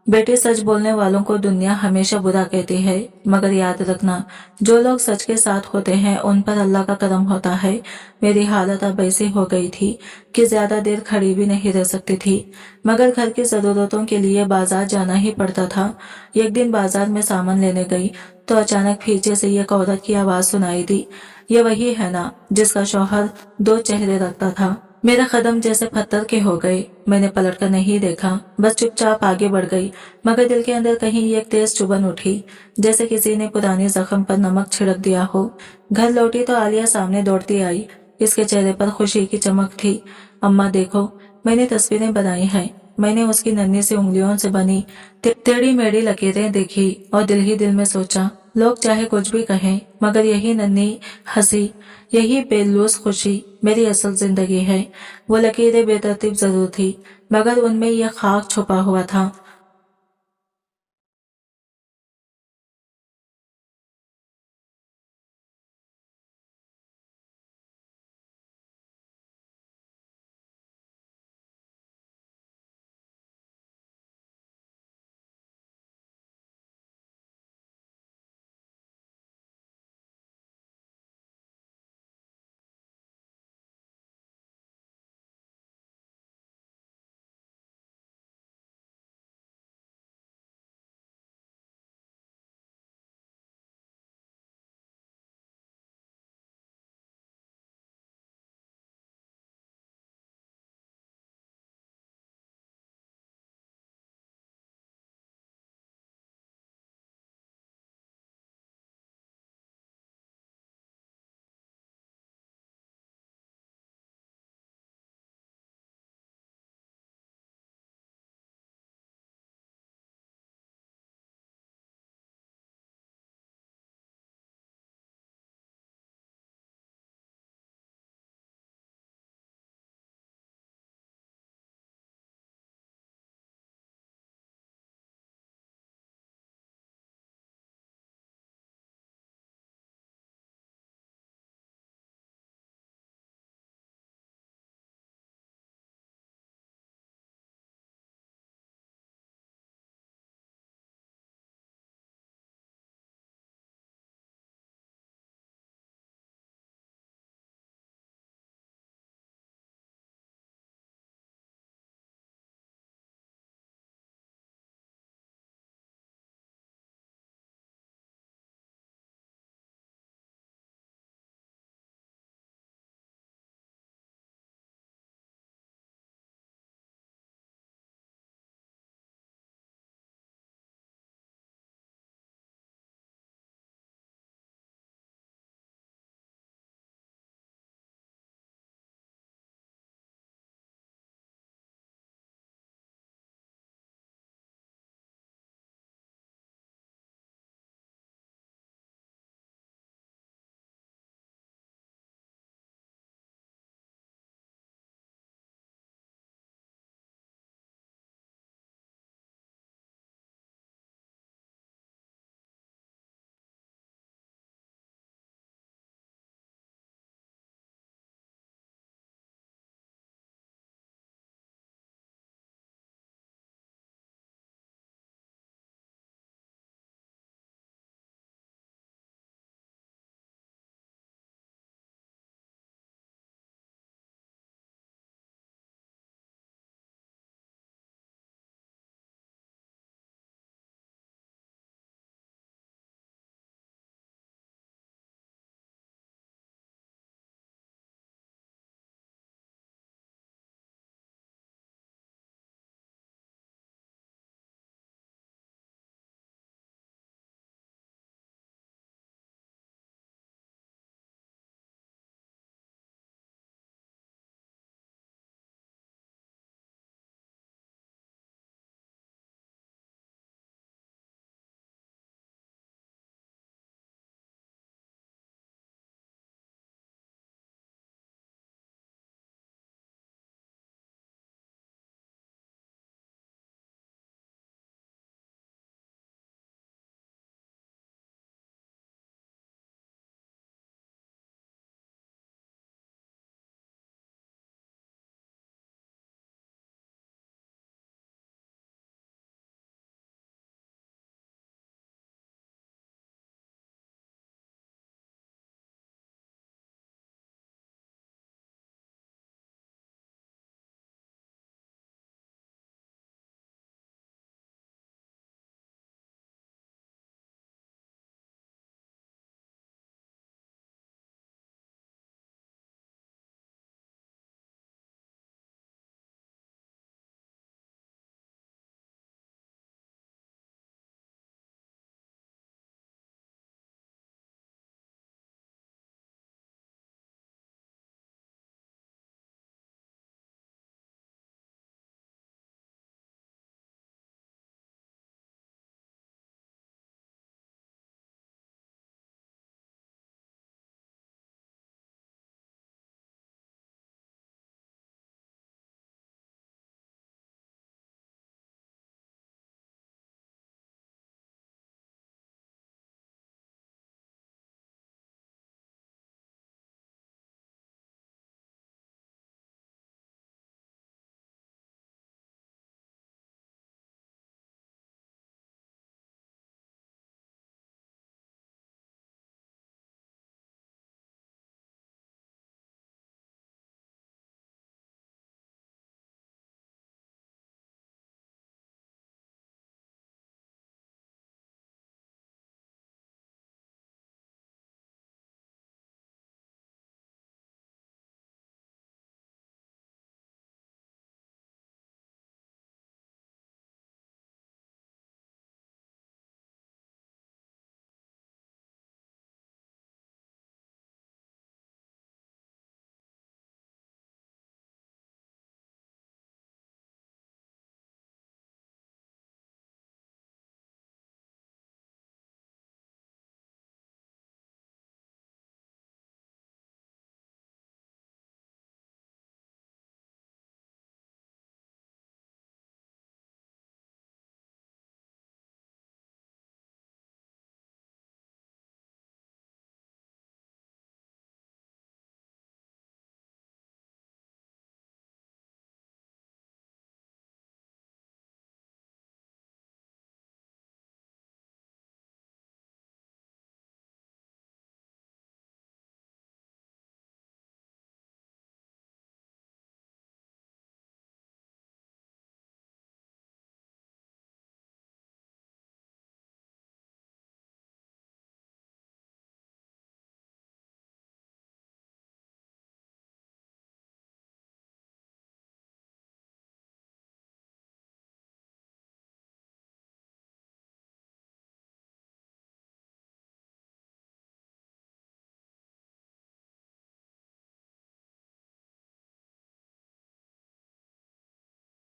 बेटे, सच बोलने वालों को दुनिया हमेशा बुरा कहती है, मगर याद रखना, जो लोग सच के साथ होते हैं उन पर अल्लाह का करम होता है। मेरी हालत अब ऐसी हो गई थी कि ज्यादा देर खड़ी भी नहीं रह सकती थी, मगर घर की जरूरतों के लिए बाजार जाना ही पड़ता था। एक दिन बाजार में सामान लेने गई तो अचानक पीछे से एक औरत की आवाज सुनाई दी, ये वही है ना जिसका शौहर दो चेहरे रखता था। मेरे कदम जैसे पत्थर के हो गए। मैंने पलटकर नहीं देखा, बस चुपचाप आगे बढ़ गई, मगर दिल के अंदर कहीं एक तेज चुभन उठी, जैसे किसी ने पुराने जख्म पर नमक छिड़क दिया हो। घर लौटी तो आलिया सामने दौड़ती आई। इसके चेहरे पर खुशी की चमक थी। अम्मा देखो, मैंने तस्वीरें बनाई हैं। मैंने उसकी नन्ही सी उंगलियों से बनी टेढ़ी मेढ़ी लकीरें देखी और दिल ही दिल में सोचा, लोग चाहे कुछ भी कहें, मगर यही नन्ही हंसी, यही बेलूस खुशी मेरी असल जिंदगी है। वो लकीरें बेतरतीब जरूर थी, मगर उनमें यह खाक छुपा हुआ था